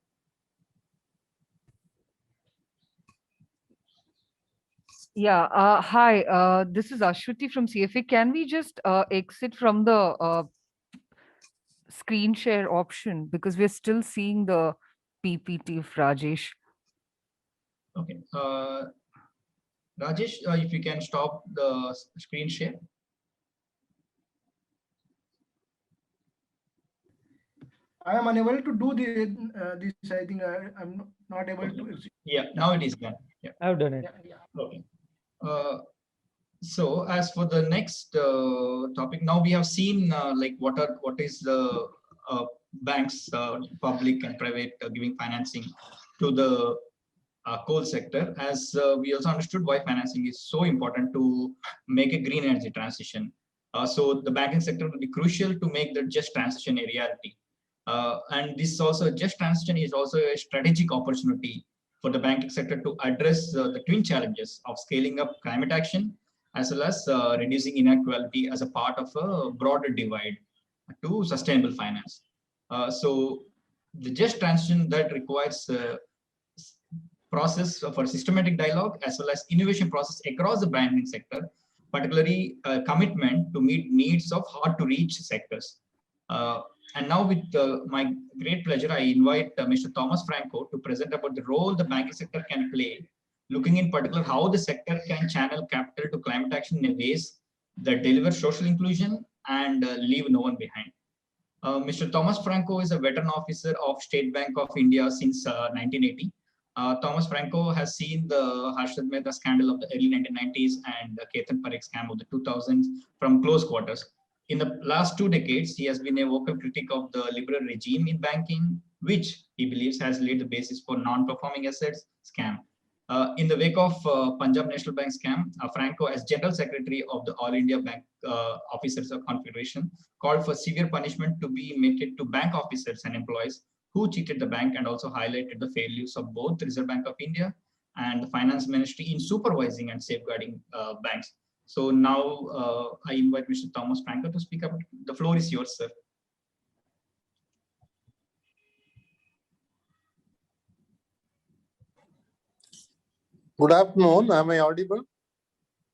Yeah, hi, this is Ashwati from CFA. Can we just exit from the screen share option because we're still seeing the PPT of Rajesh? Okay. Rajesh, if you can stop the screen share. I am unable to do this. I think I'm not able to. Yeah, now it is done. Yeah, I've done it. okay. So as for the next topic, now we have seen like what is the banks, public and private, giving financing to the coal sector. As we also understood why financing is so important to make a green energy transition. So the banking sector will be crucial to make the just transition a reality. And this also just transition is also a strategic opportunity for the banking sector to address the twin challenges of scaling up climate action as well as reducing inequality as a part of a broader divide to sustainable finance. So the just transition that requires process for systematic dialogue as well as innovation process across the banking sector, particularly commitment to meet needs of hard to reach sectors. And now with my great pleasure, I invite Mr. Thomas Franco to present about the role the banking sector can play, looking in particular how the sector can channel capital to climate action in ways that deliver social inclusion and leave no one behind. Mr. Thomas Franco is a veteran officer of State Bank of India since 1980. Thomas Franco has seen the Harshad Mehta scandal of the early 1990s and the Ketan Parekh scam of the 2000s from close quarters. In the last 2 decades, he has been a vocal critic of the liberal regime in banking, which he believes has laid the basis for non-performing assets scam. In the wake of Punjab National Bank scam, Franco, as General Secretary of the All India Bank Officers of Confederation, called for severe punishment to be meted to bank officers and employees who cheated the bank, and also highlighted the failures of both the Reserve Bank of India and the Finance Ministry in supervising and safeguarding banks. So now I invite Mr. Thomas Franco to speak up. The floor is yours, sir. Good afternoon. Am I audible?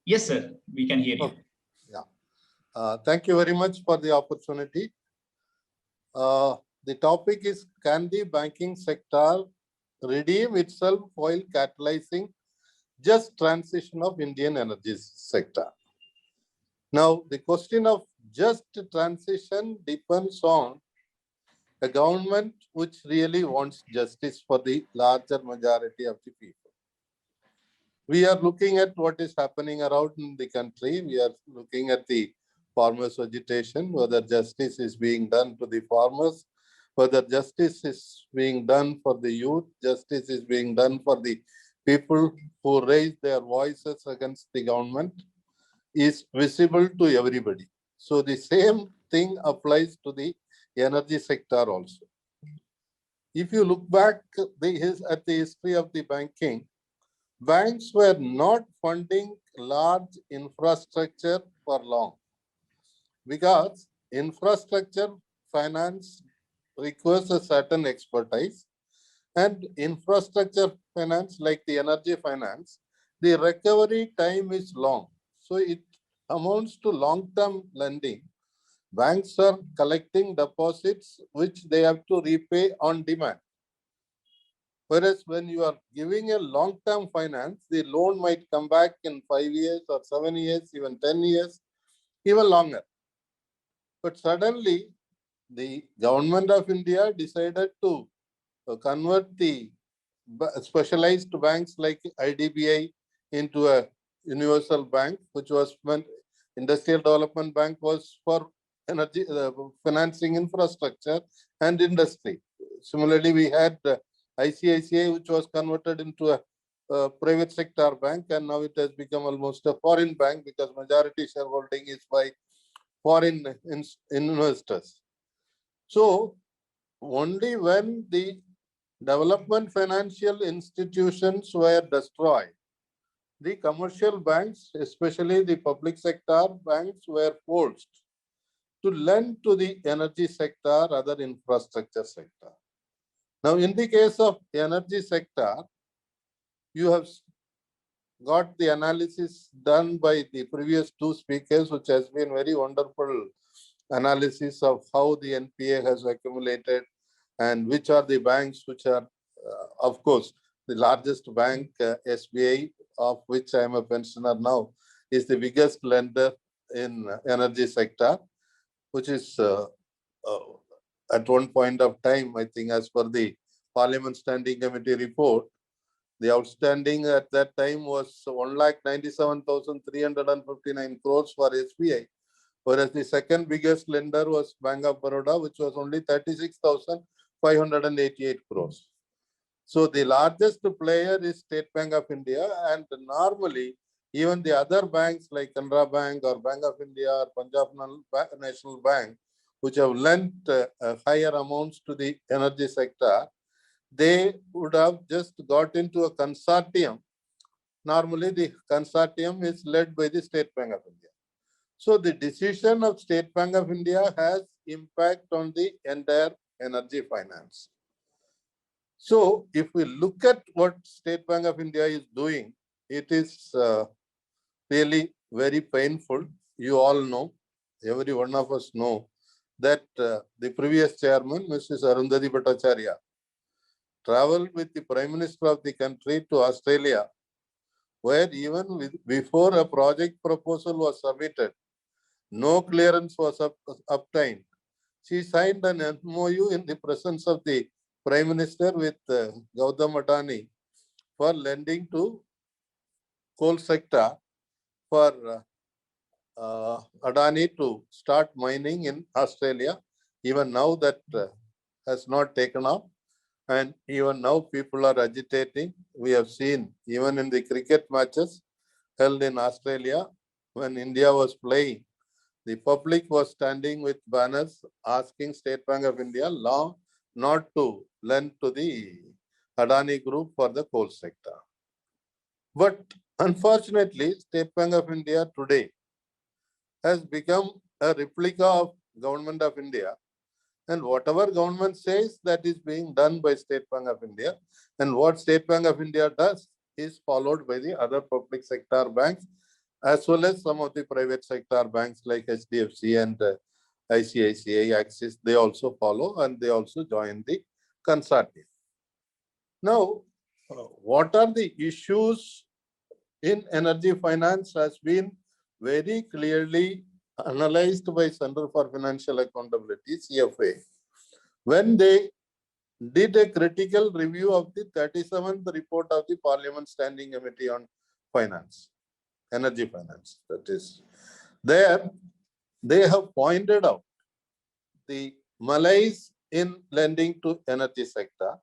Yes, sir. We can hear you. Okay. Yeah. Thank you very much for the opportunity. The topic is, can the banking sector redeem itself while catalyzing just transition of Indian energy sector? Now, the question of just transition depends on a government which really wants justice for the larger majority of the people. We are looking at what is happening around in the country. We are looking at the farmers' agitation, whether justice is being done to the farmers, whether justice is being done for the youth, justice is being done for the people who raise their voices against the government, is visible to everybody. So the same thing applies to the energy sector also. If you look back at the history of the banking, banks were not funding large infrastructure for long, because infrastructure finance requires a certain expertise, and infrastructure finance, like the energy finance, the recovery time is long. So it amounts to long-term lending. Banks are collecting deposits which they have to repay on demand. Whereas when you are giving a long-term finance, the loan might come back in 5 years or 7 years, even 10 years, even longer. But suddenly, the government of India decided to convert the specialized banks like IDBI into a universal bank, which was when Industrial Development Bank was for energy financing infrastructure and industry. Similarly, we had ICICI, which was converted into a private sector bank, and now it has become almost a foreign bank because majority shareholding is by foreign investors. So only when the development financial institutions were destroyed, the commercial banks, especially the public sector banks, were forced to lend to the energy sector, other infrastructure sector. Now, in the case of energy sector, you have got the analysis done by the previous two speakers, which has been very wonderful analysis of how the NPA has accumulated and which are the banks which are, of course, the largest bank, SBI, of which I am a pensioner now, is the biggest lender in energy sector, which is at one point of time, I think, as per the Parliament Standing Committee report, the outstanding at that time was 1,97,359 crores for SBI, whereas the second biggest lender was Bank of Baroda, which was only 36,588 crores. So the largest player is State Bank of India, and normally even the other banks like Canara Bank or Bank of India or Punjab National Bank, which have lent higher amounts to the energy sector, they would have just got into a consortium. Normally, the consortium is led by the State Bank of India. So the decision of State Bank of India has impact on the entire energy finance. So if we look at what State Bank of India is doing, it is really very painful. You all know, every one of us know, that the previous chairman, Mrs. Arundhati Bhattacharya, traveled with the Prime Minister of the country to Australia, where even before a project proposal was submitted, no clearance was obtained. She signed an MOU in the presence of the Prime Minister with Gautam Adani for lending to coal sector for Adani to start mining in Australia. Even now that has not taken off. And even now people are agitating. We have seen even in the cricket matches held in Australia, when India was playing, the public was standing with banners asking State Bank of India not to lend to the Adani Group for the coal sector. But unfortunately, State Bank of India today has become a replica of Government of India. And whatever government says, that is being done by State Bank of India. And what State Bank of India does is followed by the other public sector banks, as well as some of the private sector banks like HDFC and ICICI, Axis. They also follow and they also join the consortium. Now, what are the issues in energy finance has been very clearly analyzed by Center for Financial Accountability, CFA, when they did a critical review of the 37th report of the Parliament Standing Committee on Finance, Energy Finance. That is, there they have pointed out the malaise in lending to energy sector.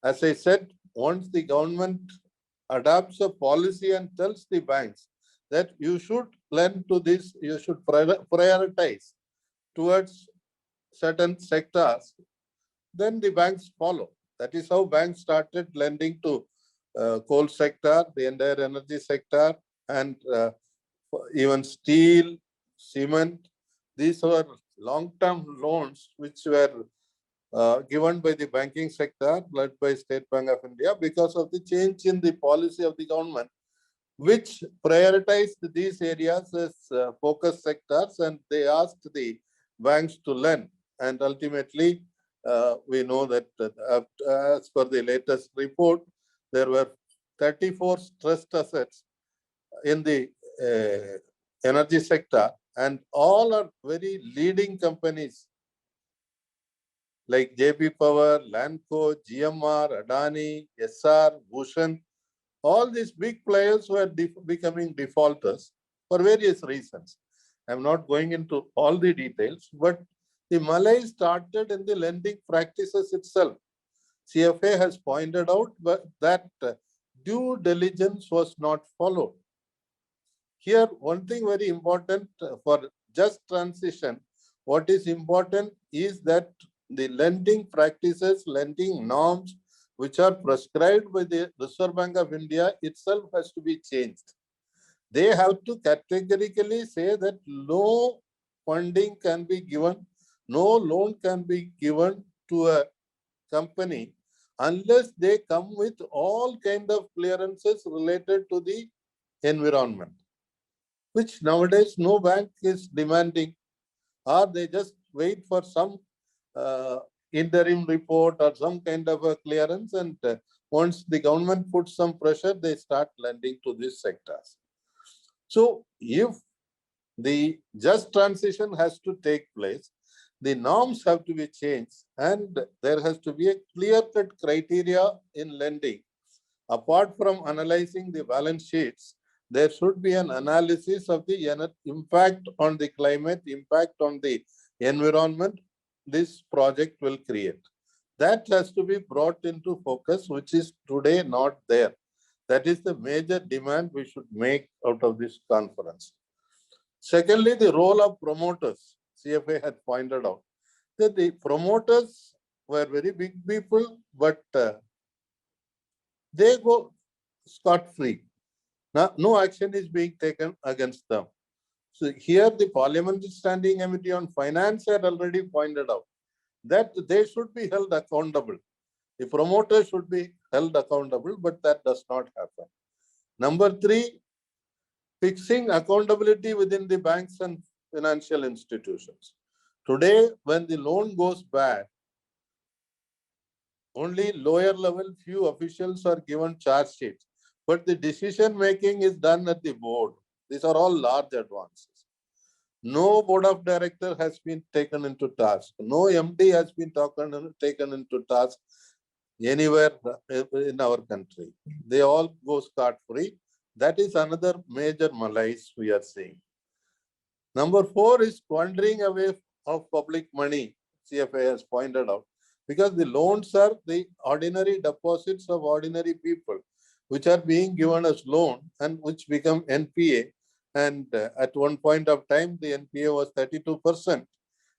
As I said, once the government adopts a policy and tells the banks that you should lend to this, you should prioritize towards certain sectors, then the banks follow. That is how banks started lending to coal sector, the entire energy sector, and even steel, cement. These were long-term loans which were given by the banking sector led by State Bank of India because of the change in the policy of the government, which prioritized these areas as focus sectors, and they asked the banks to lend. And ultimately, we know that as per the latest report, there were 34 stressed assets in the energy sector, and all are very leading companies like JP Power, Lanco, GMR, Adani, SR, Bhushan. All these big players were becoming defaulters for various reasons. I'm not going into all the details, but the malaise started in the lending practices itself. CFA has pointed out that due diligence was not followed. Here, one thing very important for just transition, what is important is that the lending practices, lending norms, which are prescribed by the Reserve Bank of India itself has to be changed. They have to categorically say that no funding can be given, no loan can be given to a company unless they come with all kind of clearances related to the environment, which nowadays no bank is demanding, or they just wait for some interim report or some kind of a clearance, and once the government puts some pressure, they start lending to these sectors. So if the just transition has to take place, the norms have to be changed, and there has to be a clear-cut criteria in lending. Apart from analyzing the balance sheets, there should be an analysis of the impact on the climate, impact on the environment this project will create. That has to be brought into focus, which is today not there. That is the major demand we should make out of this conference. Secondly, the role of promoters. CFA had pointed out that the promoters were very big people, but they go scot-free. Now, no action is being taken against them. So here the Parliamentary Standing Committee on Finance had already pointed out that they should be held accountable. The promoters should be held accountable, but that does not happen. Number three, fixing accountability within the banks and financial institutions. Today, when the loan goes bad, only lower level few officials are given charge sheets, but the decision making is done at the board. These are all large advances. No board of director has been taken into task. No MD has been taken into task anywhere in our country. They all go scot-free. That is another major malaise we are seeing. Number four is squandering away of public money, CFA has pointed out, because the loans are the ordinary deposits of ordinary people, which are being given as loan and which become NPA. And at one point of time, the NPA was 32%.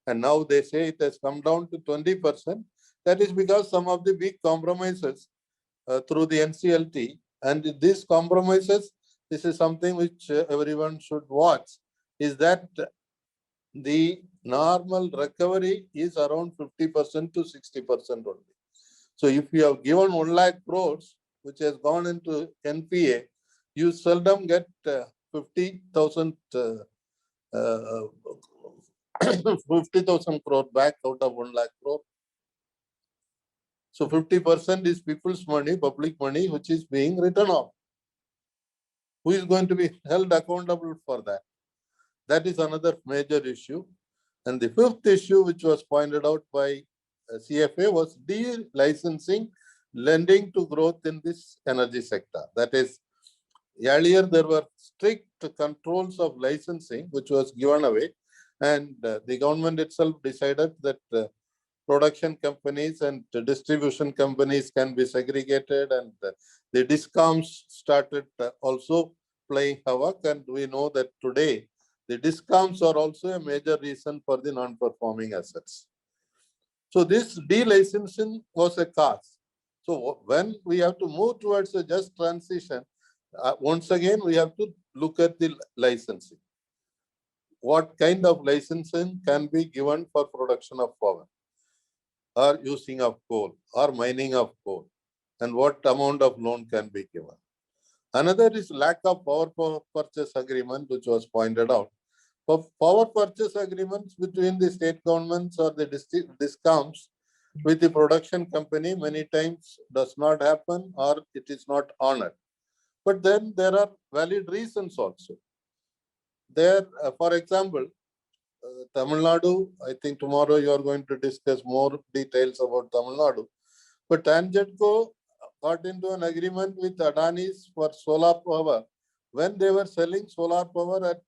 And now they say it has come down to 20%. That is because some of the big compromises through the NCLT. And these compromises, this is something which everyone should watch, is that the normal recovery is around 50% to 60% only. So if you have given 1 lakh crores, which has gone into NPA, you seldom get 50,000 50,000 crore back out of 1 lakh crore. So 50% is people's money, public money, which is being written off. Who is going to be held accountable for that? That is another major issue. And the fifth issue, which was pointed out by CFA, was de-licensing lending to growth in this energy sector. That is, earlier there were strict controls of licensing, which was given away. And the government itself decided that production companies and distribution companies can be segregated, and the DISCOMs started also playing havoc. And we know that today the DISCOMs are also a major reason for the non-performing assets. So this de-licensing was a cause. So when we have to move towards a just transition, once again, we have to look at the licensing. What kind of licensing can be given for production of power, or using of coal, or mining of coal, and what amount of loan can be given. Another is lack of power purchase agreement, which was pointed out. For power purchase agreements between the state governments or the DISCOMs with the production company many times does not happen, or it is not honored. But then there are valid reasons also. There, for example, Tamil Nadu, I think tomorrow you are going to discuss more details about Tamil Nadu. But TANGEDCO got into an agreement with Adani's for solar power when they were selling solar power at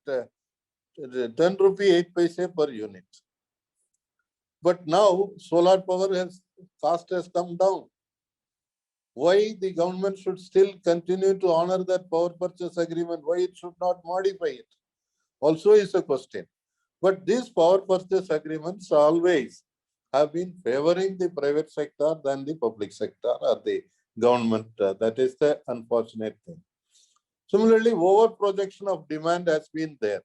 10 rupee 8 paise per unit. But now solar power cost has come down. Why the government should still continue to honor that power purchase agreement? Why it should not modify it? Also is a question. But these power purchase agreements always have been favoring the private sector than the public sector or the government. That is the unfortunate thing. Similarly, over projection of demand has been there,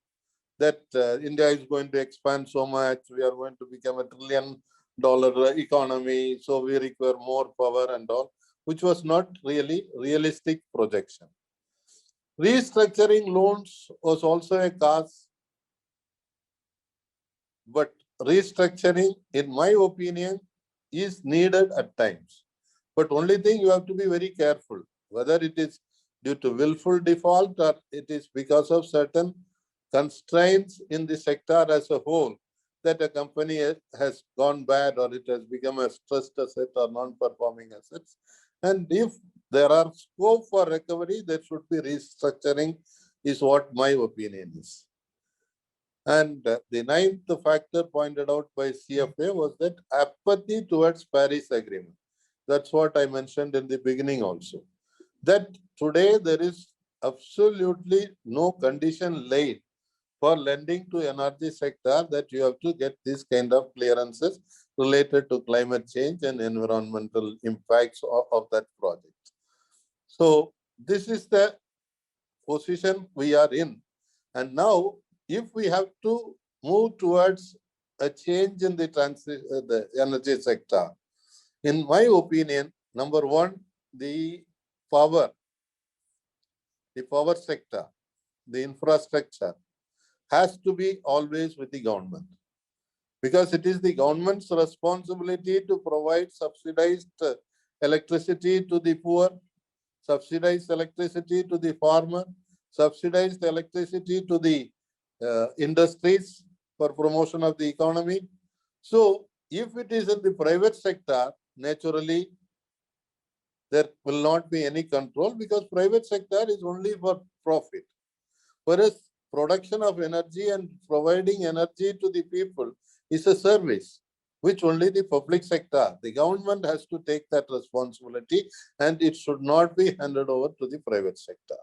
that India is going to expand so much, we are going to become $1 trillion economy, so we require more power and all, which was not really realistic projection. Restructuring loans was also a cause, but restructuring, in my opinion, is needed at times. But only thing, you have to be very careful, whether it is due to willful default or it is because of certain constraints in the sector as a whole, that a company has gone bad or it has become a stressed asset or non-performing assets. And if there are scope for recovery, there should be restructuring, is what my opinion is. And the ninth factor pointed out by CFA was that apathy towards Paris Agreement. That's what I mentioned in the beginning also. That today there is absolutely no condition laid for lending to energy sector that you have to get this kind of clearances related to climate change and environmental impacts of that project. So this is the position we are in. And now, if we have to move towards a change in the energy sector, in my opinion, number one, the power sector, the infrastructure has to be always with the government, because it is the government's responsibility to provide subsidized electricity to the poor, subsidized electricity to the farmer, subsidized electricity to the industries for promotion of the economy. So if it is in the private sector, naturally, there will not be any control, because private sector is only for profit. Whereas production of energy and providing energy to the people is a service which only the public sector, the government has to take that responsibility, and it should not be handed over to the private sector.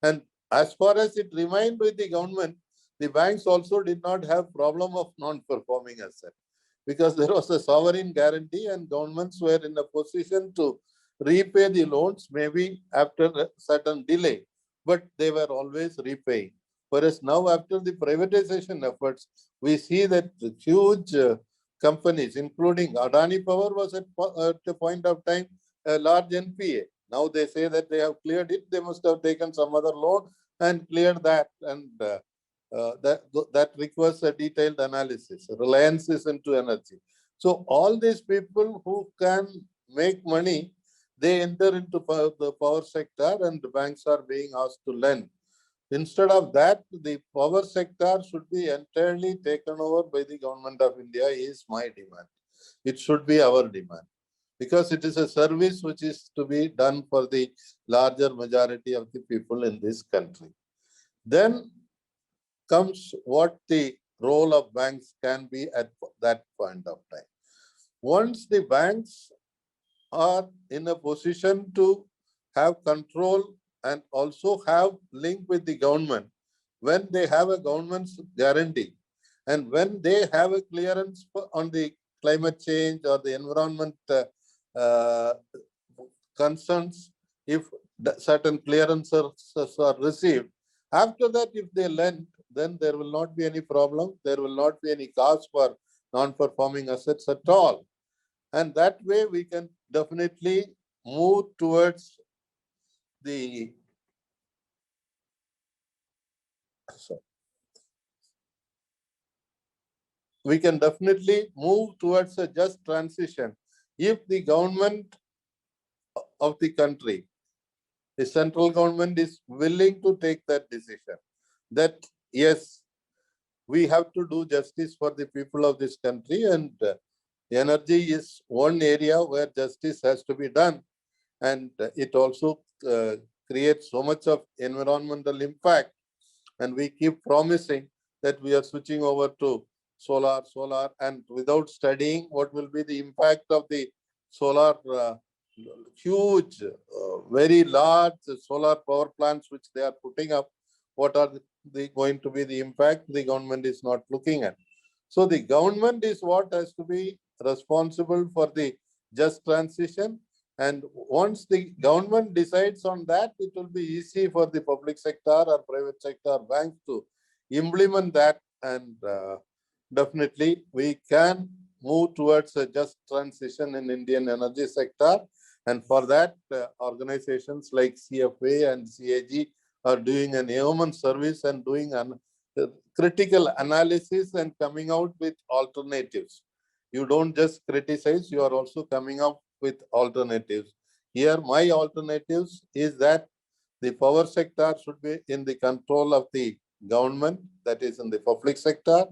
And as far as it remained with the government, the banks also did not have problem of non-performing asset, because there was a sovereign guarantee and governments were in a position to repay the loans, maybe after a certain delay, but they were always repaying. Whereas now, after the privatization efforts, we see that the huge companies, including Adani Power, was at a point of time a large NPA. Now they say that they have cleared it. They must have taken some other loan and cleared that, and that requires a detailed analysis. Reliance is into energy. So all these people who can make money, they enter into the power sector, and the banks are being asked to lend. Instead of that, the power sector should be entirely taken over by the government of India, is my demand. It should be our demand, because it is a service which is to be done for the larger majority of the people in this country. Then comes what the role of banks can be at that point of time. Once the banks are in a position to have control and also have link with the government, when they have a government's guarantee and when they have a clearance on the climate change or the environment concerns, if certain clearances are received, after that, if they lend, then there will not be any problem. There will not be any cause for non-performing assets at all. And that way we can definitely move towards the a just transition if the government of the country, the central government, is willing to take that decision, that yes, we have to do justice for the people of this country, and energy is one area where justice has to be done, and it also creates so much of environmental impact, and we keep promising that we are switching over to solar, and without studying what will be the impact of the solar, huge, very large solar power plants which they are putting up, what are going to be the impact, the government is not looking at. So the government is what has to be responsible for the just transition. And once the government decides on that, it will be easy for the public sector or private sector banks to implement that. And definitely we can move towards a just transition in Indian energy sector. And for that, organizations like CFA and CAG are doing an yeoman service and doing critical analysis and coming out with alternatives. You don't just criticize, you are also coming up with alternatives. Here, my alternatives is that the power sector should be in the control of the government, that is in the public sector,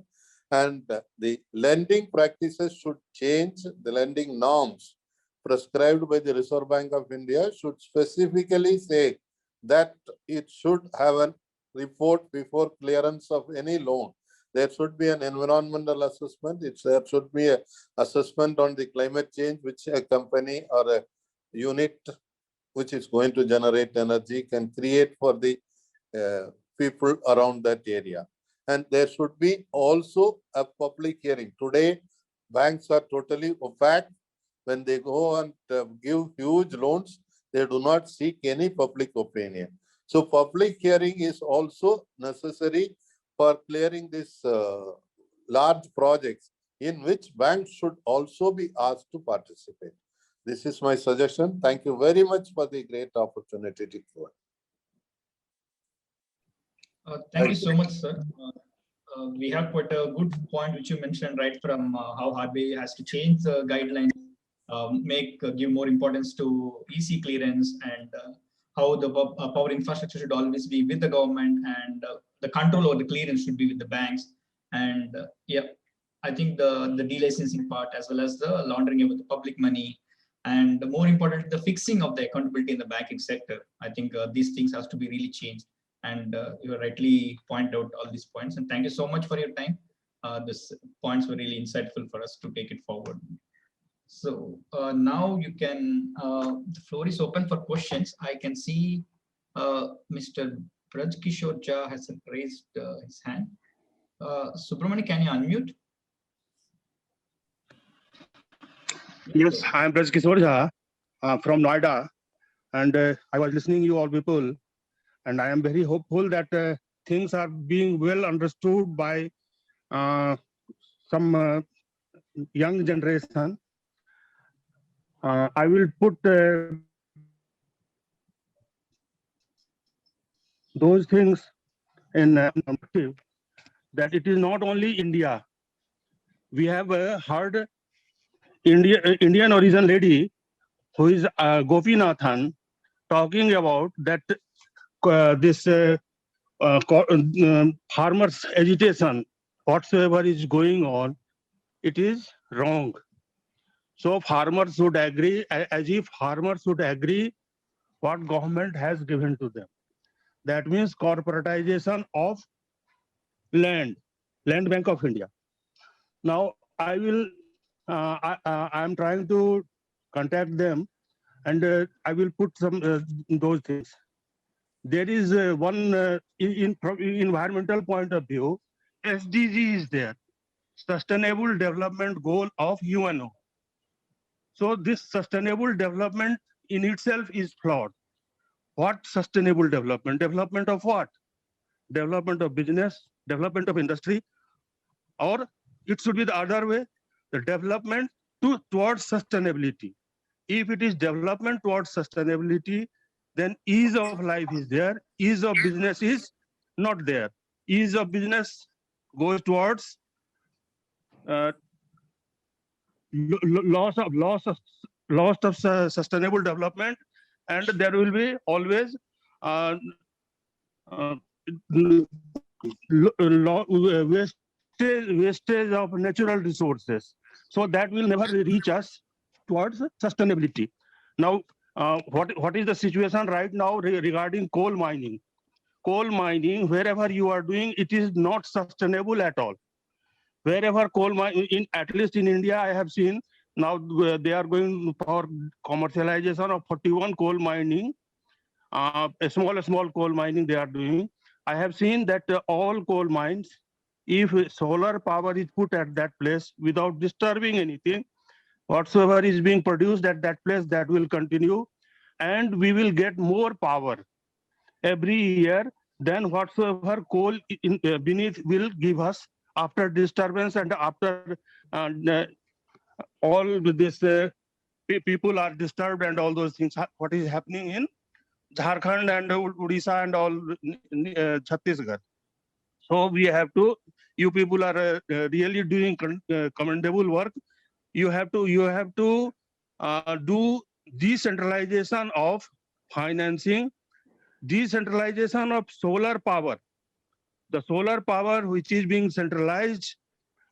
and the lending practices should change. The lending norms prescribed by the Reserve Bank of India should specifically say that it should have a report before clearance of any loan. There should be an environmental assessment. There should be an assessment on the climate change, which a company or a unit which is going to generate energy can create for the people around that area. And there should be also a public hearing. Today, banks are totally opaque. When they go and give huge loans, they do not seek any public opinion. So public hearing is also necessary for clearing these large projects in which banks should also be asked to participate. This is my suggestion. Thank you very much for the great opportunity to go. Thank you so much, sir. We have quite a good point which you mentioned, right, from how RBI has to change the guidelines, give more importance to EC clearance, and how the power infrastructure should always be with the government, and the control over the clearance should be with the banks. And yeah, I think the delicensing part, as well as the laundering of the public money, and more important, the fixing of the accountability in the banking sector. I think these things have to be really changed. And you rightly point out all these points. And thank you so much for your time. These points were really insightful for us to take it forward. So now you can, the floor is open for questions. I can see Mr. Braj Kishore Jha has raised his hand. Subramani, can you unmute? Yes, I am Braj Kishore Jha from Noida, and I was listening to you all people, and I am very hopeful that things are being well understood by some young generation. I will put those things in perspective, that it is not only India. We have heard Indian origin lady who is Gopinathan talking about that this farmers agitation, whatsoever is going on, it is wrong. So farmers should agree, as if farmers should agree what government has given to them. That means corporatization of land Bank of India. Now I will, I am trying to contact them, and I will put some those things. There is one in environmental point of view, SDG is there, Sustainable Development Goal of UNO. So this sustainable development in itself is flawed. What sustainable development? Development of what? Development of business, development of industry, or it should be the other way, the development towards sustainability. If it is development towards sustainability, then ease of life is there, ease of business is not there. Ease of business goes towards loss of sustainable development, and there will be always wastage of natural resources. So that will never reach us towards sustainability. Now, what is the situation right now regarding coal mining? Coal mining, wherever you are doing, it is not sustainable at all. Wherever coal mining, at least in India, I have seen now they are going for commercialization of 41 coal mining, a small coal mining they are doing. I have seen that all coal mines, if solar power is put at that place without disturbing anything, whatsoever is being produced at that place, that will continue, and we will get more power every year than whatsoever coal beneath will give us after disturbance and after all this people are disturbed and all those things. What is happening in Jharkhand and Odisha and all Chhattisgarh. So we have to. You people are really doing commendable work. You have to do decentralization of financing, decentralization of solar power. The solar power which is being centralized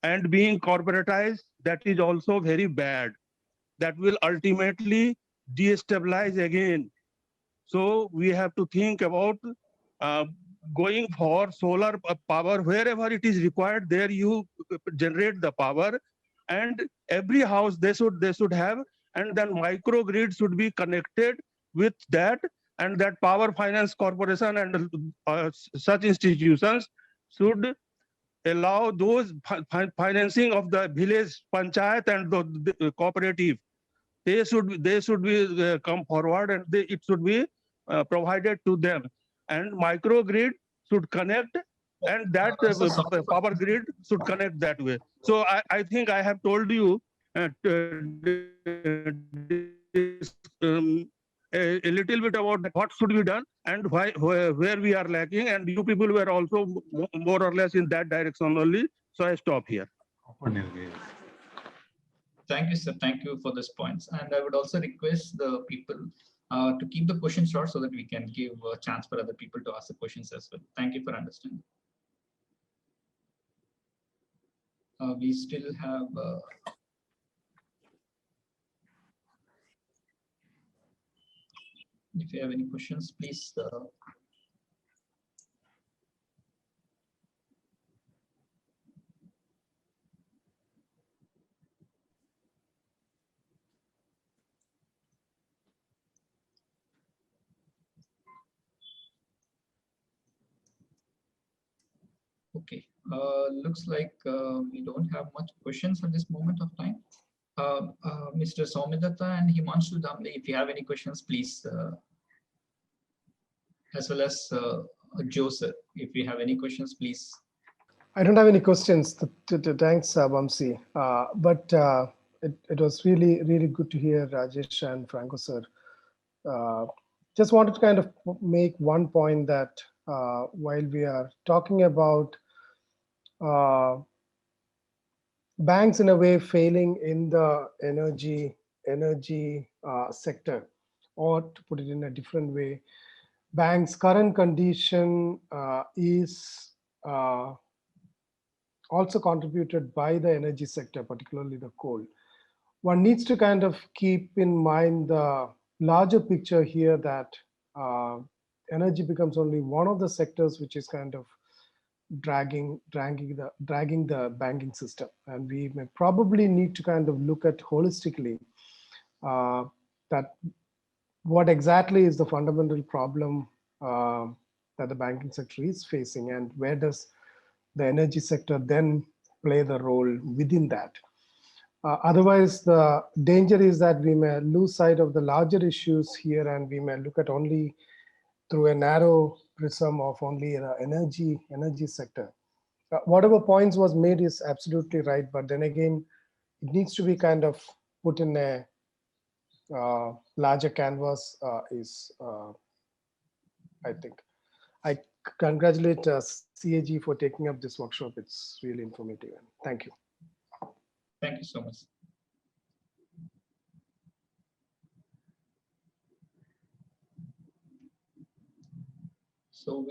and being corporatized, that is also very bad. That will ultimately destabilize again. So we have to think about uh, going for solar power wherever it is required. There you generate the power, and every house they should have, and then microgrid should be connected with that, and that power finance corporation and such institutions should allow those financing of the village panchayat and the cooperative. They should be come forward, and it should be provided to them, and microgrid should connect, and that So sorry for power grid should connect that way. So I think I have told you a little bit about what should be done and where we are lacking, and you people were also more or less in that direction only. So I stop here. Thank you, sir. Thank you for this points. And I would also request the people to keep the questions short so that we can give a chance for other people to ask the questions as well. Thank you for understanding. We still have if you have any questions, please. Okay, looks like we don't have much questions at this moment of time. Mr. Soumyadatta and Himanshu Damle, if you have any questions, please, as well as Joseph, if you have any questions, please. I don't have any questions. Thanks, Vamsi. But it was really, really good to hear Rajesh and Franco sir. Just wanted to kind of make one point that while we are talking about banks in a way failing in the energy sector, or to put it in a different way, banks' current condition is also contributed by the energy sector, particularly the coal. One needs to kind of keep in mind the larger picture here that energy becomes only one of the sectors which is kind of dragging the banking system, and we may probably need to kind of look at holistically that what exactly is the fundamental problem that the banking sector is facing, and where does the energy sector then play the role within that. Otherwise, the danger is that we may lose sight of the larger issues here, and we may look at only through a narrow prism of only the energy sector. Whatever points was made is absolutely right, but then again, it needs to be kind of put in a larger canvas. I think. I congratulate CAG for taking up this workshop. It's really informative. Thank you. Thank you so much. So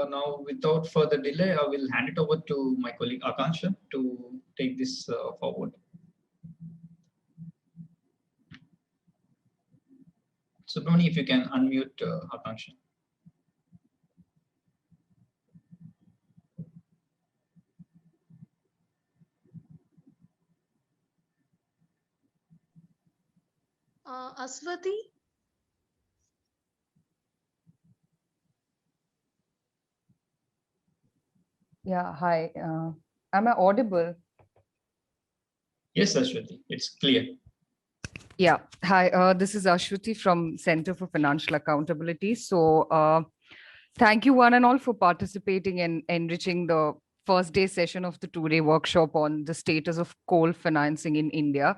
now, without further delay, I will hand it over to my colleague Akansha to take this forward. Subramani, if you can unmute Akansha. Aswati? Yeah, hi. Am I audible? Yes, Ashwati, it's clear. Yeah, hi. This is Ashwati from Center for Financial Accountability. So thank you one and all for participating and enriching the first day session of the two-day workshop on the status of coal financing in India,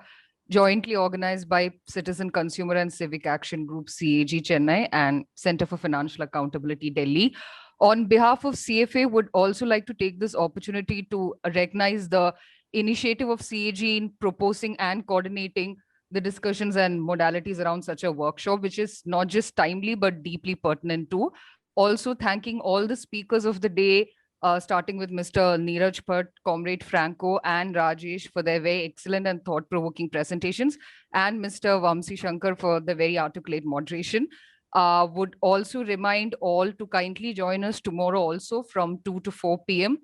jointly organized by Citizen Consumer and Civic Action Group CAG Chennai and Center for Financial Accountability Delhi. On behalf of CFA, would also like to take this opportunity to recognize the initiative of CAG in proposing and coordinating the discussions and modalities around such a workshop, which is not just timely but deeply pertinent too. Also thanking all the speakers of the day, starting with Mr. Neeraj Bhatt, Comrade Franco, and Rajesh for their very excellent and thought-provoking presentations, and Mr. Vamsi Shankar for the very articulate moderation. Would also remind all to kindly join us tomorrow also from 2 to 4 p.m.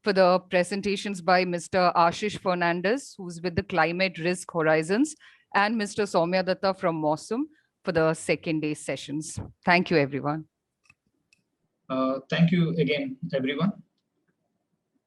for the presentations by Mr. Ashish Fernandez, who's with the Climate Risk Horizons, and Mr. Soumya Datta from MOSM for the second day sessions. Thank you, everyone. Thank you again, everyone.